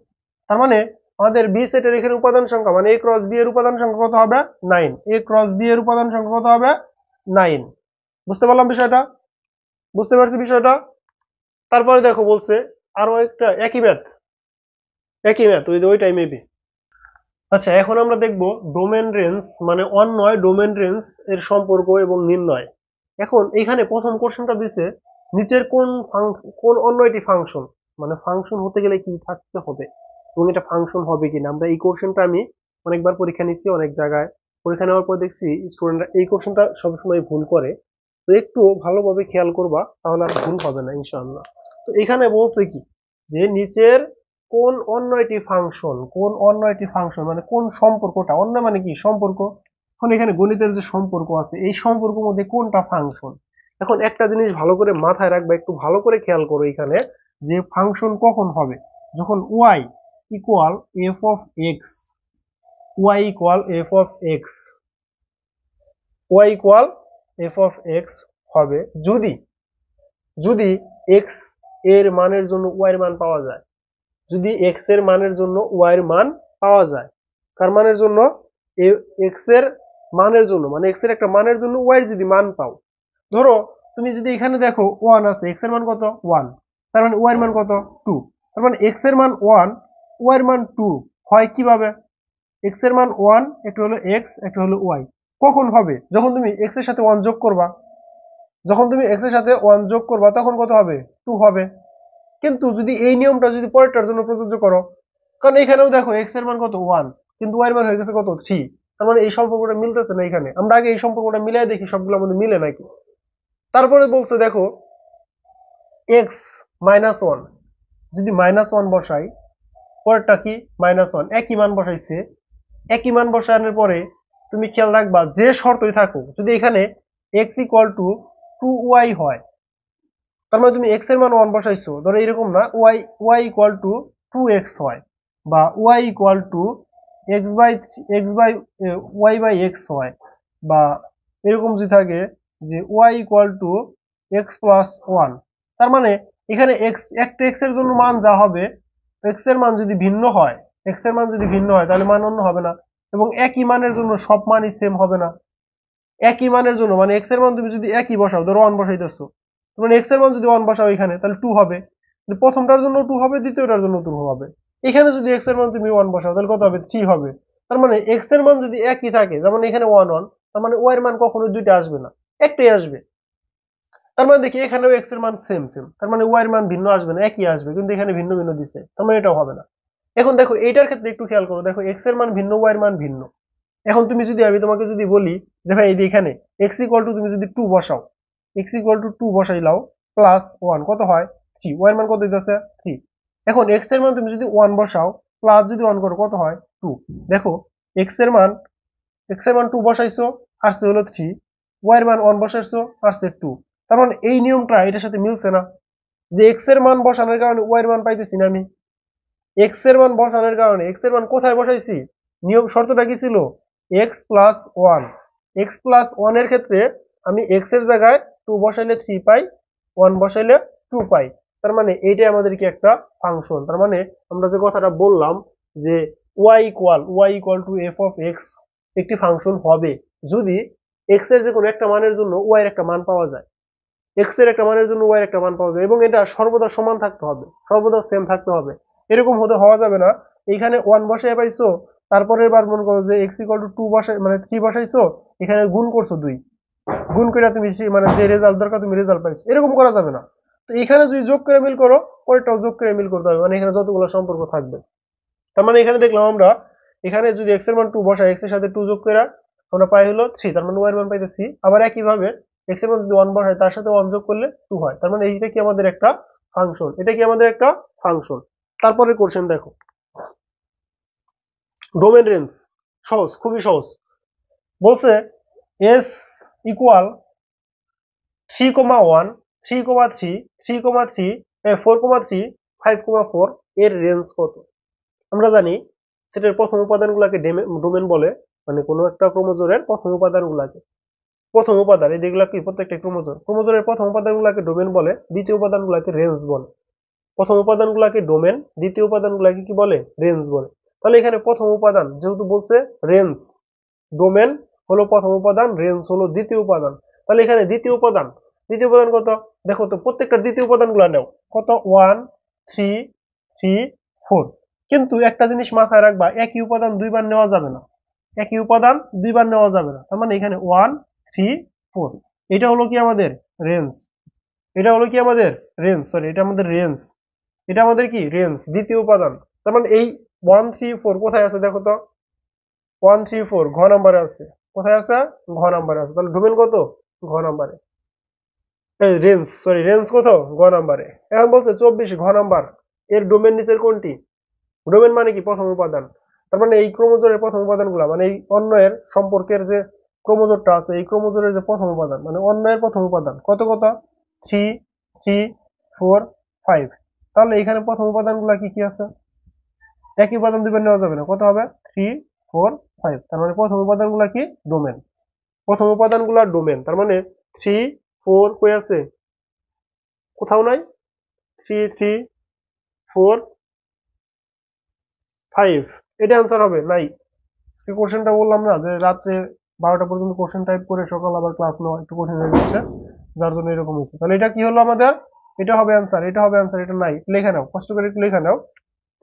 তার মানে আমাদের বি সেটের এখানে উপাদান সংখ্যা মানে এ ক্রস বি এর উপাদান সংখ্যা কত হবে 9, এ ক্রস বি এর উপাদান সংখ্যা কত হবে 9। বুঝতে পারলাম বিষয়টা, বুঝতে পারছি বিষয়টা। তারপরে দেখো বলছে আরো একটা একই ম্যাথ ওই টাইমে বি। আচ্ছা এখন আমরা দেখব ডোমেন রেঞ্জ মানে অন্বয় ডোমেন রেঞ্জ এর সম্পর্ক এবং নির্ণয়। এখন এখানে প্রথম কোশ্চেনটা দিছে নিচের কোন অন্যটি ফাংশন, মানে ফাংশন হতে গেলে কি থাকতে হবে এবং এটা ফাংশন হবে কিনা। আমরা এই কোশ্চেনটা আমি অনেকবার পরীক্ষা নিচ্ছি, অনেক জায়গায় পরীক্ষা নেওয়ার পর দেখছি স্টুডেন্টরা এই কোশ্চেনটা সবসময় ভুল করে, তো একটু ভালোভাবে খেয়াল করবা তাহলে আর ভুল হবে না ইনশাআল্লাহ। তো এখানে বলছে কি যে নিচের কোন অন্যটি ফাংশন মানে কোন সম্পর্কটা, অন্য মানে কি সম্পর্ক, এখন এখানে গণিতের যে সম্পর্ক আছে এই সম্পর্কের মধ্যে কোনটা ফাংশন। এখন একটা জিনিস ভালো করে মাথায় রাখবে, একটু ভালো করে খেয়াল করো এখানে যে ফাংশন কখন হবে, যখন y equal F of x, y equal F of x, y equal F of x হবে যদি যদি x এর মানের জন্য y এর মান পাওয়া যায়, যদি x এর মানের জন্য y এর মান পাওয়া যায়, কার মানের জন্য x এর মানের জন্য, মানে x এর একটা মানের জন্য y এর যদি মান পাও। ধরো তুমি যদি এখানে দেখো 1 আছে, x এর মান কত 1, তার মানে y এর মান কত 2, তার মানে x এর মান 1 y এর মান 2 হয় কিভাবে, x এর মান 1 একটা হলো x একটা হলো y, কখন হবে যখন তুমি x এর সাথে 1 যোগ করবা, যখন তুমি x এর সাথে 1 যোগ করবা তখন কত হবে 2 হবে। কিন্তু যদি এই নিয়মটা যদি পরেরটার জন্য প্রযোজ্য করো, কারণ এখানেও দেখো x এর মান কত 1 কিন্তু y এর মান হয়ে গেছে কত 3, তার মানে এই সম্পর্কটা মিলতেছে না এখানে, আমরা আগে এই সম্পর্কটা মিলাই দেখি সবগুলোর মধ্যে মিলে নাকি। তারপরে বলছে দেখো x মাইনাস 1, যদি মাইনাস 1 বসাই পরেরটা কি মাইনাস 1, একই মান বসাইছে, একই মান বসানোর পরে তুমি খেয়াল রাখবা যে শর্তই থাকুক যদি এখানে x ইকুয়াল টু 2y হয়, তার মানে তুমি x এর মান 1 বসাইছো, ধরো এরকম না y ইকুয়াল টু 2x হয়, বা y equal to y by x হয়, বা এরকম যদি থাকে যে y equal to x plus 1, তার মানে এখানে x একটা x এর জন্য মান যা হবে, x এর মান যদি ভিন্ন হয়, x এর মান যদি ভিন্ন হয় তাহলে মান অন্য হবে না, এবং একই মানের জন্য সব মানই সেম হবে না। একই মানের জন্য মানে x এর মান তুমি যদি একই বসাও, ধরো 1 বসাইতেছো, মানে x এর মান যদি 1 বসাও এখানে তাহলে 2 হবে, প্রথমটার জন্য 2 হবে দ্বিতীয়টার জন্য 2 হবে। এখানে যদি x এর মান তুমি 1 বসাও তাহলে কত হবে 3 হবে। তার মানে x এর মান যদি একই থাকে, যেমন এখানে 1 1, তার মানে y এর মান কখনোই দুইটা আসবে না, একটাই আসবে। তার মানে দেখি এখানেও x এর মান সেম, তার মানে y এর মান ভিন্ন আসবে না, একই আসবে, কিন্তু এখানে ভিন্ন ভিন্ন দিছে, তার মানে এটাও হবে না। এখন দেখো এইটার ক্ষেত্রে একটু খেয়াল করো, দেখো x এর মান ভিন্ন y এর মান ভিন্ন। এখন তুমি যদি আমি তোমাকে যদি বলি যে ভাই এই যে এখানে x ইকুয়াল টু তুমি যদি 2 বসাও, x ইকুয়াল টু 2 বসাইলাও প্লাস 1 কত হয় 3, y এর মান কত দিতেছে 3। এখন x এর মান তুমি যদি 1 বসাও প্লাস যদি 1 করো কত হয় 2, দেখো x এর মান 2 বসাইছো আসছে হলো 3, y এর মান 1 বসাইছো আসছে 2, তার মানে এই নিয়মটা এটার সাথে মিলছে না, যে x এর মান বসানোর কারণে y এর মান পাইতেছি না আমি, x এর মান বসানোর কারণে x এর মান কোথায় বসাইছি, নিয়ম শর্তটা কি ছিল x প্লাস 1, x প্লাস 1 এর ক্ষেত্রে আমি x এর জায়গায় 2 বসাইলে 3 পাই, 1 বসাইলে 2 পাই, তার মানে এইটাই আমাদের কি একটা ফাংশন। তার মানে আমরা যে কথাটা বললাম যে y equal two f of x একটি ফাংশন হবে, যদি এক্স এর যে কোনো একটা মানের জন্য ওয়াই এর একটা মান পাওয়া যায়, এক্স এর একটা মানের জন্য ওয়াই এর একটা মান পাওয়া যায় এবং এটা সর্বদা সমান থাকতে হবে, সর্বদা সেম থাকতে হবে। এরকম হওয়া যাবে না এখানে 1 বসায় পাইছো, তারপরের বার মনে করো যে x = 2 বসাই মানে 3 বসাইছো, এখানে গুণ করছো 2, গুণ করে তুমি মানে যে রেজাল্ট দরকার তুমি রেজাল্ট পাইছো, এরকম করা যাবে না। তো এখানে যদি যোগ করে মিল করো, পরেরটাও যোগ করে মিল করতে হবে, মানে এখানে যতগুলো সম্পর্ক থাকবে। তার মানে এখানে দেখলাম আমরা, এখানে যদি x এর মান 2 বসাই, x এর সাথে 2 যোগ করে আমরা পাই হলো 3, তার মানে y এর মান পাইতেছি। আবার একই ভাবে x এর মান যদি 1 বসাই, তার সাথে 1 যোগ করলে 2 হয়, তার মানে এইটা কি আমাদের একটা ফাংশন, এটা কি আমাদের একটা ফাংশন। তারপরে কোশ্চেন দেখো, ডোমেন রেঞ্জ, সহজ, খুবই সহজ। বলছে s ইকুয়াল 3,1 3,3 3,3 4,3 5,4 এর রেঞ্জ কত? আমরা জানি সেটার প্রথম উপাদানগুলোকে ডোমেন বলে, মানে কোনো একটা ক্রোমোজোমের প্রথম উপাদানগুলোকে, প্রথম উপাদান এগুলা কি প্রত্যেকটা ক্রোমোজোম, ক্রোমোজোমের প্রথম উপাদানগুলোকে ডোমেন বলে, দ্বিতীয় উপাদানগুলোকে রেঞ্জ বলে। প্রথম উপাদানগুলোকে ডোমেন, দ্বিতীয় উপাদানগুলোকে কি বলে? রেঞ্জ বলে। তাহলে এখানে প্রথম উপাদান যেহেতু বলছে রেঞ্জ, ডোমেন হলো প্রথম উপাদান, রেঞ্জ হলো দ্বিতীয় উপাদান। তাহলে এখানে দ্বিতীয় উপাদান, দ্বিতীয় উপাদান কত? দেখো তো প্রত্যেকটা দ্বিতীয় উপাদানগুলো নাও, কত? 1 3 3 4। কিন্তু একটা জিনিস মাথায় রাখবা, একই উপাদান দুইবার নেওয়া যাবে না, একই উপাদান দুইবার নেওয়া যাবে না। তার মানে এখানে 1 3 4, এটা হলো কি আমাদের রেঞ্জ, এটা হলো কি আমাদের রেঞ্জ, সরি এটা আমাদের রেঞ্জ, এটা আমাদের কি রেঞ্জ, দ্বিতীয় উপাদান। তার মানে এই 1 3 4 কোথায় আছে দেখো তো, 1 3 4 ঘ নাম্বারে আছে, কোথায় আছে? ঘ নাম্বারে আছে। তাহলে ডোমেন কত? ঘ নাম্বারে, এই রেঞ্জ, সরি রেঞ্জ কত? ঘ নাম্বারে। এখন বলছে 24 ঘ নাম্বার, এর ডোমেন নিচের কোনটি? ডোমেন মানে কি? প্রথম উপাদান। তার মানে এই ক্রোমোজোমের প্রথম উপাদানগুলো, মানে এই অন্যের সম্পর্কের যে ক্রোমোজোরটা আছে, এই ক্রোমোজোমের যে প্রথম উপাদান, মানে অন্যের প্রথম উপাদান কত কত? 3 3 4 5। তাহলে এখানে প্রথম উপাদানগুলো কি কি আছে? একই উপাদান দুইবার নেওয়া যাবে না, কত হবে? 3 4 5। তার মানে প্রথম উপাদানগুলো কি? ডোমেন, প্রথম উপাদানগুলো ডোমেন। তার মানে 3 4 কই আছে? কোথাও নাই। 3 3 4 5, এটা অ্যান্সার হবে নাই। সে কোশ্চেনটা বললাম না যে রাত্রে 12টা পর্যন্ত কোশ্চেন টাইপ করে সকাল আবার ক্লাস নেওয়া একটু কঠিন হয়ে যাচ্ছে, যার জন্য এরকম হয়েছে। তাহলে এটা কি হলো আমাদের? এটা হবে অ্যান্সার, এটা হবে অ্যান্সার, এটা নাই। লিখে নাও, কষ্ট করে একটু লিখে নাও।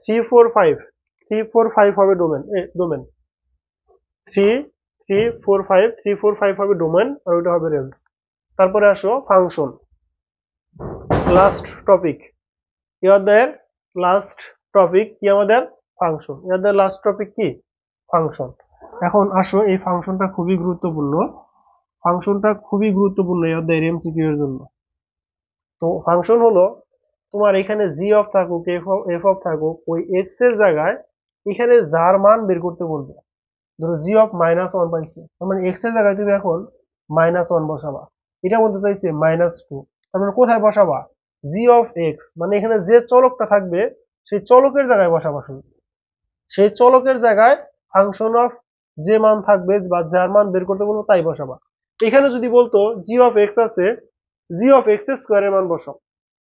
3 4 5, 3 4 5 হবে ডোমেন, ডোমেন 3 3 4 5, 3 4 5 হবে ডোমেন, আর ওইটা হবে রেঞ্জ। তারপরে আসো ফাংশন, লাস্ট টপিক, এই অধ্যায়ের লাস্ট টপিক কি আমাদের? ফাংশন। এই অধ্যায়ের লাস্ট টপিক কি? ফাংশন। এখন আসো, এই ফাংশনটা খুবই গুরুত্বপূর্ণ, ফাংশনটা খুবই গুরুত্বপূর্ণ এই অধ্যায়ের এমসিকিউ এর জন্য। তো ফাংশন হলো তোমার এখানে জি অফ থাকুক, এফ অফ থাকুক, ওই এক্স এর জায়গায় এখানে যার মান বের করতে বলবে। ধরো জি অফ -1 পাইছে, তার মানে এক্স এর জায়গায় তুমি এখন -1 বসাবা, এটা বলতে চাইছে -2, তার মানে কোথায় বসাবা? জি অফ এক্স, মানে এখানে যে চলকটা থাকবে সেই চলকের জায়গায় বসাবা শুধু, সেই চলকের জায়গায় ফাংশন অফ যে মান থাকবে বা যার মান বের করতে বলবো তাই বসাবা। এখানে যদি বলতো জি অফ এক্স আছে, জি অফ এক্স স্কোয়ার এর মান বসাও,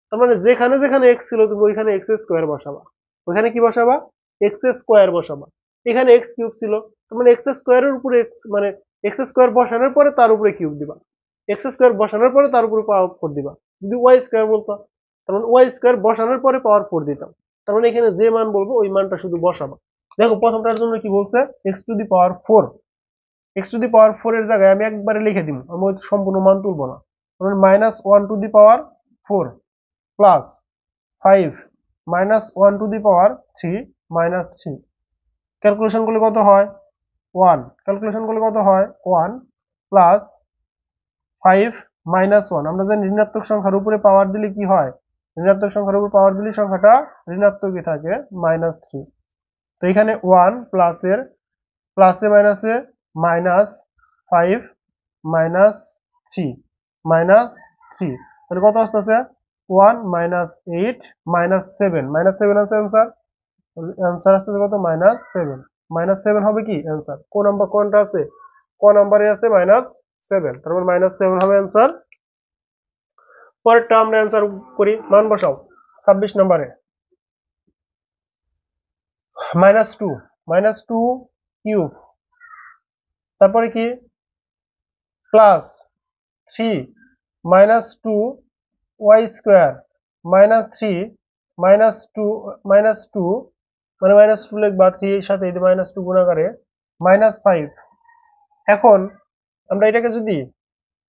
তার মানে যেখানে যেখানে এক্স ছিল তুমি ওইখানে এক্স স্কোয়ার বসাবা, ওইখানে কি বসাবা? X square বসাবা। এখানে এক্স কিউব ছিল, তার মানে এক্স স্কোয়ারের উপরে এক্স, মানে এক্স স্কোয়ার বসানোর পরে তার উপরে কিউব দিবা, এক্স স্কোয়ার বসানোর পরে তার উপরে পাওয়ার 4 দিবা। যদি ওয়াই স্কোয়ার বলতো, তার মানে ওয়াই স্কোয়ার বসানোর পরে পাওয়ার 4 দিতাম। তার মানে এখানে যে মান বলবো ওই মানটা শুধু বসাবা। দেখো প্রথমটার জন্য কি বলছে? X to the power 4, x to the power 4 এর জায়গায় আমি একবারে লিখে দিব, আমি ওই সম্পূর্ণ মান তুলবো না। মানে -1 two the power 4 plus 5 -1 two the power 3 -3, calculation করলে কত হয়? 1, ক্যালকুলেশন করলে কত হয়? 1 প্লাস 5 -1, আমরা জানি ঋণাত্মক সংখ্যার উপরে পাওয়ার দিলে কি হয়? ঋণাত্মক সংখ্যার উপর পাওয়ার দিলে সংখ্যাটা ঋণাত্মকই থাকে, -3। তো এখানে 1 প্লাসের প্লাসে মাইনাসে -5 -3 -3, তাহলে কত আসতেছে? 1 -8 -7, -7 আছে অ্যান্সার, অ্যান্সার আসতেছে কত? -7, -7 হবে কি অ্যান্সার? কোন নাম্বার কোনটা আছে? ক নাম্বারে আছে -7, তার মানে -7 হবে অ্যান্সার। পরেরটা আমরা অ্যান্সার করি, মান বসাও 26 নম্বরে, -2 -2 কিউব, তারপরে কি plus 3 minus 2 y square minus 3 minus 2 মানে -2 লিখবা, 3 এর সাথে -2 গুণাকারে -5। এখন আমরা এটাকে যদি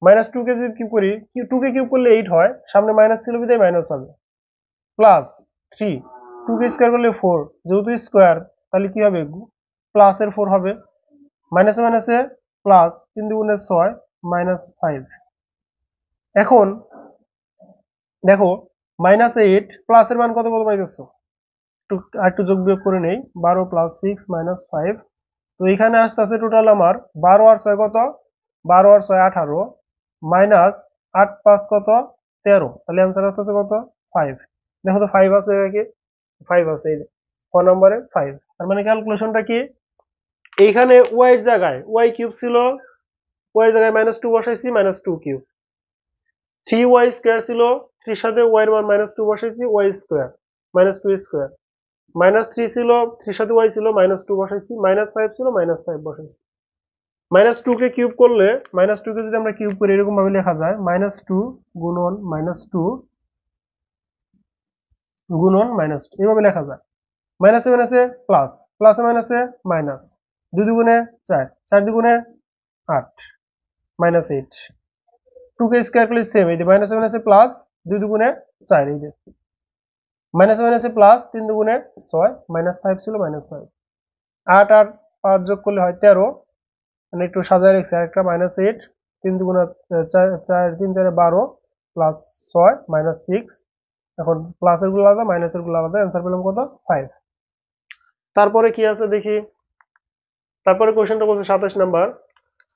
-2 কে যদি কিউব করি, 2 কে কিউব করলে 8 হয়, সামনে মাইনাস ছিল বিধায় মাইনাস হবে, প্লাস 3 2 কে স্কোয়ার করলে 4, যেহেতু স্কোয়ার তাহলে কি হবে, প্লাস এর 4 হবে, মাইনাসে মাইনাসে প্লাস, 3 দুগুণে 6 -5। এখন দেখো -8 প্লাস এর মান কত কত পাইতেছো, একটু যোগ বিয়োগ করে নেই, 12 প্লাস 6 -5। তো এখানে আসতেছে টোটাল আমার 12 আর 6 কত, 12 আর 6 18, মাইনাস 8 5 কত 13, তাহলে অ্যান্সার আসতেছে কত 5। দেখো তো 5 আছে নাকি, 5 আছে, এই ক নম্বরে 5। তার মানে ক্যালকুলেশনটা কি, এইখানে ওয়াই এর জায়গায় ওয়াই কিউব ছিল, ওয়াই এর জায়গায় -2 বসাইছি, -2 কিউব। 3y স্কয়ার ছিল, 3 সাথে y এর মান -2 বসাইছি, y স্কয়ার -2 স্কয়ার। -3 ছিল, 3 সাথে y ছিল, -2 বসাইছি, -5 ছিল, -5 বসাইছি। -2 কে কিউব করলে, -2 কে যদি আমরা কিউব করি এরকম ভাবে লেখা যায়, -2 গুণন -2 গুণন -2, এইভাবে লেখা যায়। মাইনাসে মাইনাসে প্লাস, প্লাসে মাইনাসে মাইনাস, 2 দুগুণে 4, 4 দুগুণে 8, -8। 2 কে স্কয়ার করলে সেম, এই যে মাইনাসে মাইনাসে প্লাস, 2 দুগুণে 4, এই যে মাইনাসে মাইনাসে প্লাস, 3 দুগুণে 6, -5 ছিল, -5। 8 আর 5 যোগ করলে হয় 13, মানে একটু সাজায় রেখেছি আরেকটা, -8, 3 দুগুণে 4, 3 4 12, প্লাস 6 -6। এখন প্লাসের গুলো আলাদা, মাইনাসের গুলো আলাদা, অ্যান্সার পেলাম কত 5। তারপরে কি আছে দেখি, তারপরে কোশ্চেনটা বলছে 27 নাম্বার,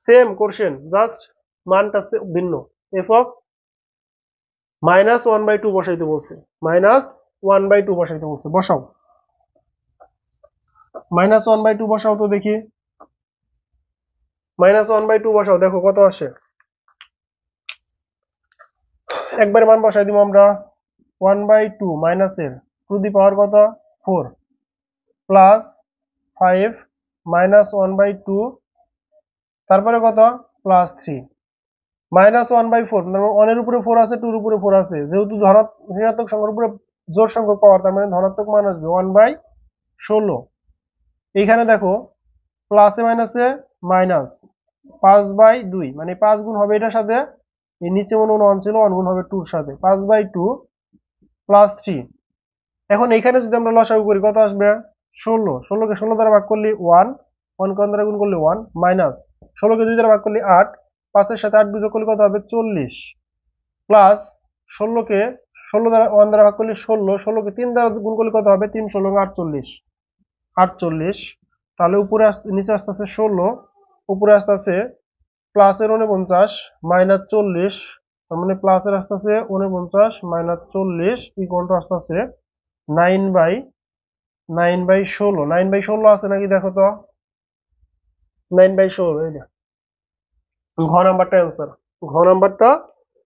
সেম কোশ্চেন, জাস্ট মানটা ভিন্ন। এফ অফ -1/2 বসাইতে বলছে, -1/2 বসাইতে বলছে, বসাও। -1/2 বসাও তো দেখি, -1/2 বসাও, দেখো কত আসে। একবারে মান বসাই দিব আমরা, 1/2 মাইনাসের টু দি পাওয়ার কত 4, প্লাস 5 -1/2, তারপরে কত প্লাস 3, -1/4, মানে 1 এর উপরে 4 আছে, 2 এর উপরে 4 আছে, যেহেতু ঋণাত্মক সংখ্যার উপরে জোড় সংখ্যক পাওয়ার, তার মানে ধনাত্মক মান আসবে 1/16। এইখানে দেখো প্লাসে মাইনাসে মাইনাস, 5/2, মানে 5 গুণ হবে এটার সাথে, এই নিচে মনে 1 ছিল, 1 গুণ হবে 2 এর সাথে, 5/2 প্লাস 3। এখন এইখানে যদি আমরা লসাগু করি কত আসবে, 16, 16 কে 16 দ্বারা ভাগ করলে 1, 1 কে 1 দ্বারা গুণ করলে 1, মাইনাস 16 কে 2 দ্বারা ভাগ করলে 8, 5 এর সাথে 8 যোগ করলে কত হবে 40, প্লাস 16 কে 16 দ্বারা 1 দ্বারা ভাগ করলে 16, 16 কে 3 দ্বারা গুণ করলে কত হবে 3 16 48, 48। তাহলে উপরে নিচে আসতেছে 16, উপরে আসতেছে প্লাসের 49 মাইনাস 40, তার মানে প্লাসের আসতেছে 49 মাইনাস 40 ইকুয়াল টু আসতেছে 9/16। 9/16 আছে নাকি দেখো তো, 9/16, এই যে ঘ নাম্বারটা অ্যান্সার, ঘ নাম্বারটা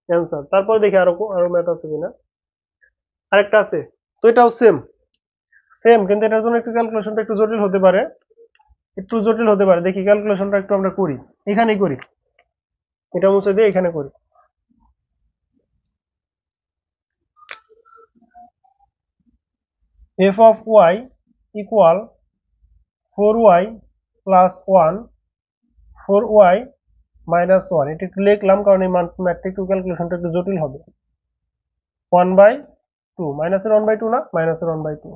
অ্যান্সার। তারপরে দেখি আরো ম্যাথ আছে কিনা, আরেকটা আছে, তো এটাও সেম সেম, কিন্তু এটার জন্য একটু ক্যালকুলেশনটা একটু জটিল হতে পারে, একটু জটিল হতে পারে। দেখি ক্যালকুলেশনটা একটু আমরা করি, এখানেই করি, এটা মুছে দিয়ে এখানে করি। f of y equal 4y plus 1, 4y minus 1, এটা একটু লিখলাম কারণ এই ম্যাথটা একটু ক্যালকুলেশনটা একটু জটিল হবে। 1/2, মাইনাসের 1/2 না, মাইনাসের 1/2,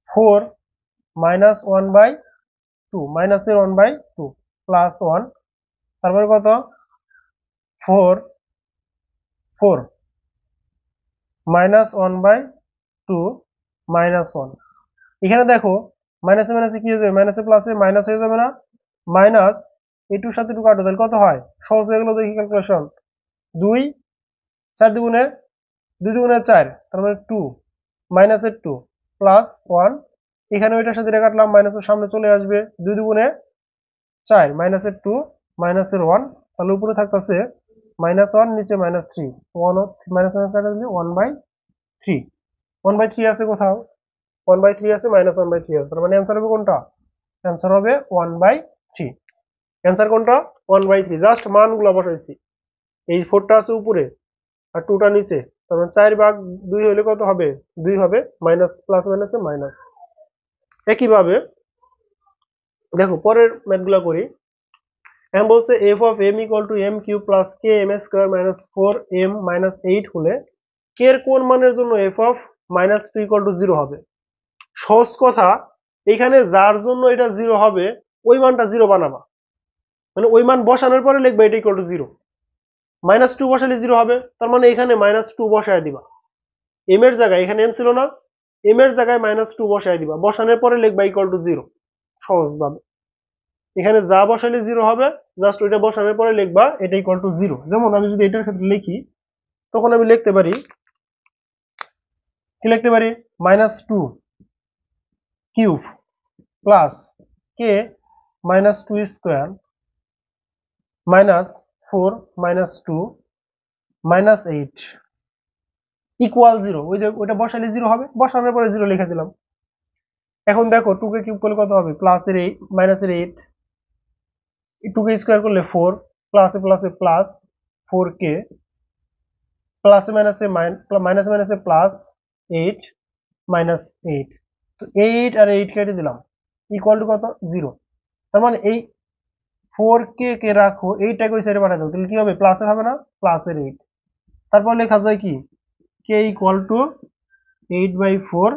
4 মাইনাস 1/2, মাইনাসের 1/2 প্লাস 1, তারপরে কত 4 4 মাইনাস 1/2 মাইনাস 1। এখানে দেখো মাইনাসে মাইনাসে কি হয়ে যাবে, মাইনাসে প্লাসে মাইনাস হয়ে যাবে না, মাইনাস এই টুর সাথে টু কাটো, তাহলে কত হয়, সহজ হয়ে গেল। দেখি ক্যালকুলেশন, 2 4 দুগুণে 2 দুগুণে 4, তার মানে 2 মাইনাসের 2 প্লাস 1, এখানে ওইটার সাথে এটা কাটলাম, মাইনাসের সামনে চলে আসবে, 2 দুগুণে 4 মাইনাসের 2 মাইনাসের 1, তাহলে উপরে থাকতেছে -1, নিচে -3, 1 মাইনাস মাইনাস কাটা দিলে 1/3, 1/3 আছে কোথাও, 1/3 আছে, -1/3 আছে, তার মানে অ্যান্সার হবে কোনটা, অ্যান্সার হবে 1/3। অ্যান্সার কোনটা 1/3, জাস্ট মানগুলো বসাইছি। এই 4টা আছে উপরে আর 2টা নিচে, তার মানে 4/2 হলে কত হবে? 2 হবে, মাইনাস প্লাস মাইনাসে মাইনাস। একইভাবে দেখো পরের ম্যাথগুলো করি। এখন বলছে f of m equal to m cube plus k m square minus 4m minus 8 হলে কে এর কোন মানের জন্য f of minus 2 equal to 0 হবে? সহজ কথা, এখানে যার জন্য এটা 0 হবে ওই মানটা 0 বানাবা, মানে ওই মান বসানোর পরে লিখবা এটা ইকুয়াল টু 0। -2 বসালে 0 হবে, তার মানে এখানে -2 বসায় দিবা। এম এর জায়গায়, এখানে এম ছিল না, এম এর জায়গায় -2 বসায় দিবা, বসানোর পরে লিখবা ইকুয়াল টু 0। সহজ ভাবে এখানে যা বসাইলে 0 হবে, জাস্ট ওইটা বসানোর পরে লিখবা এটা ইকুয়াল টু 0। যেমন আমি যদি এটার ক্ষেত্রে লিখি, তখন আমি লিখতে পারি, কি লিখতে পারি? -2 কিউব প্লাস কে -2 স্কোয়ার -4 -2 -8 ইকুয়াল 0। ওইটা বসাইলে 0 হবে, বসানোর পরে 0 লিখে দিলাম। এখন দেখো 2 কে কিউব করলে কত হবে? প্লাসের 8 মাইনাসের 8, 2 কে স্কোয়ার করলে 4, প্লাসে প্লাসে প্লাস 4k, প্লাসে মাইনাসে মাইনাস মাইনাসে প্লাস 8 মাইনাস 8, তো 8 আর 8 কেটে দিলাম, ইকুয়াল টু কত? 0। তার মানে এই 4k কে রাখো, এইটাকে ওই সাইডে পাঠিয়ে দাও, তাহলে কি হবে? প্লাসের হবে না, প্লাসের 8। তারপর লেখা যায় কি? k ইকুয়াল টু 8/4,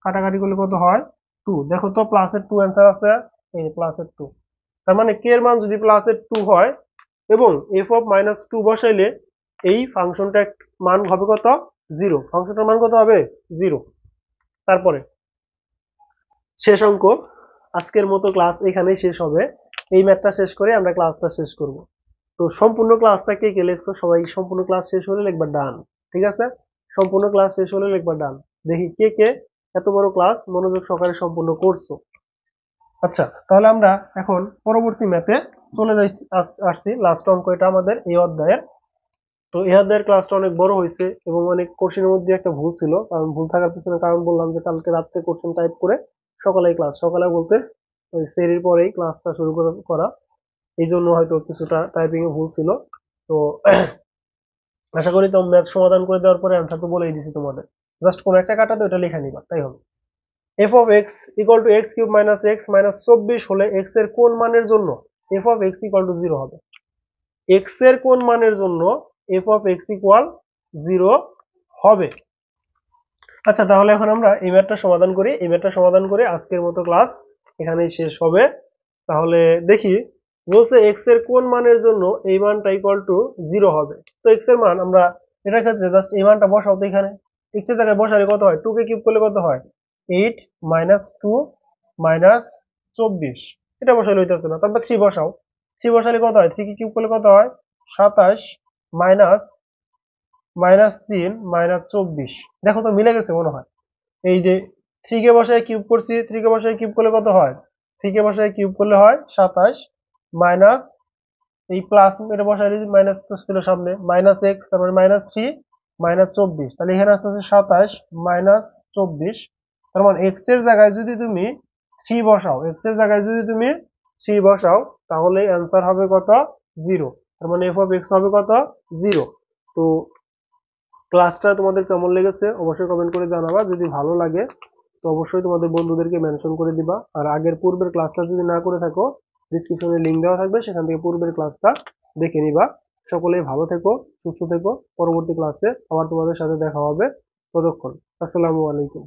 কাটাকাটি করলে কত হয়? 2। দেখো তো প্লাসের 2 অ্যান্সার আছে, এই প্লাসের 2। তার মানে k এর মান যদি প্লাসের 2 হয় এবং f অফ -2 বসাইলে এই ফাংশনটার মান হবে কত? 0। ফাংশনটার মান কত হবে? 0। তারপরে শেষ অঙ্ক, আজকের মতো ক্লাস এখানেই শেষ হবে। এই ম্যাথটা শেষ করে আমরা ক্লাসটা শেষ করব। তো সম্পূর্ণ ক্লাসটা কে কে লিখছো? সবাই সম্পূর্ণ ক্লাস শেষ হলে লিখবা ডান, ঠিক আছে? সম্পূর্ণ ক্লাস শেষ হলে লিখবা ডান। দেখি কে কে এত বড় ক্লাস মনোযোগ সহকারে সম্পূর্ণ করছো। আচ্ছা, তাহলে আমরা এখন পরবর্তী ম্যাথে চলে আসছি। লাস্ট অঙ্ক এটা আমাদের এই অধ্যায়ের। তো এই অধ্যায়ের ক্লাসটা অনেক বড় হয়েছে এবং অনেক কোশ্চেনের মধ্যে একটা ভুল ছিল, কারণ ভুল থাকার পিছনে কারণ বললাম যে কালকে রাত্রে কোশ্চেন টাইপ করে সকালেই ক্লাস, সকালে বলতে ওই সেরির পরেই ক্লাসটা শুরু করা, এই জন্য হয়তো কিছুটা টাইপিং এ ভুল ছিল। তো আশা করি তোমরা ম্যাথ সমাধান করে দেওয়ার পরে অ্যান্সার তো বলেই দিছি তোমাদের, জাস্ট কোন একটা কাটাতে ওটা লিখে নিবা, তাই হবে। f of x equal to x cube minus x minus 24 হলে x এর কোন মানের জন্য f of x equal to 0 হবে? x এর কোন মানের জন্য f of x equal 0 হবে? আচ্ছা, তাহলে এখন আমরা এই ম্যাথটা সমাধান করি। এই ম্যাথটা সমাধান করে আজকের মতো ক্লাস এখানেই শেষ হবে। তাহলে দেখি, বলছে x এর কোন মানের জন্য এই মানটা ইকুয়াল টু 0 হবে। তো x এর মান আমরা এটার ক্ষেত্রে জাস্ট এই মানটা বসাও তো এখানে। x এর জায়গায় বসালে কত হয়? 2 কে কিউব করলে কত হয়? 8 -2 -24, এটা বসালে হইতাছে না, তারপর 3 বসাও। 3 বসালে কত হয়? 3 কে কিউব করলে কত হয়? 27 -3 -24। দেখো তো মিলে গেছে মনে হয়। এই যে 3 কে বসায় কিউব করছি, 3 কে বসায় কিউব করলে কত হয়? 3 কে বসায় কিউব করলে হয় 27 মাইনাস এই প্লাস, এটা বসায় দিই, মাইনাস তো ছিল সামনে, -x, তারপরে -3 -24, তাহলে এখানে আসতেছে 27 -24। তার মানে x এর জায়গায় যদি তুমি 3 বসাও, x এর জায়গায় যদি তুমি 3 বসাও, তাহলে অ্যান্সার হবে কত? 0। তার মানে f of x হবে কত? 0। তো ক্লাসটা তোমাদের কেমন লেগেছে অবশ্যই কমেন্ট করে জানাবা। যদি ভালো লাগে তো অবশ্যই তোমাদের বন্ধুদেরকে মেনশন করে দিবা। আর আগের পূর্বের ক্লাসটা যদি না করে থাকো, ডিসক্রিপশনে লিংক দেওয়া থাকবে, সেখান থেকে পূর্বের ক্লাসটা দেখে নিবা। সকলেই ভালো থেকো, সুস্থ থেকো। পরবর্তী ক্লাসে আবার তোমাদের সাথে দেখা হবে। ততক্ষণ আসসালামু আলাইকুম।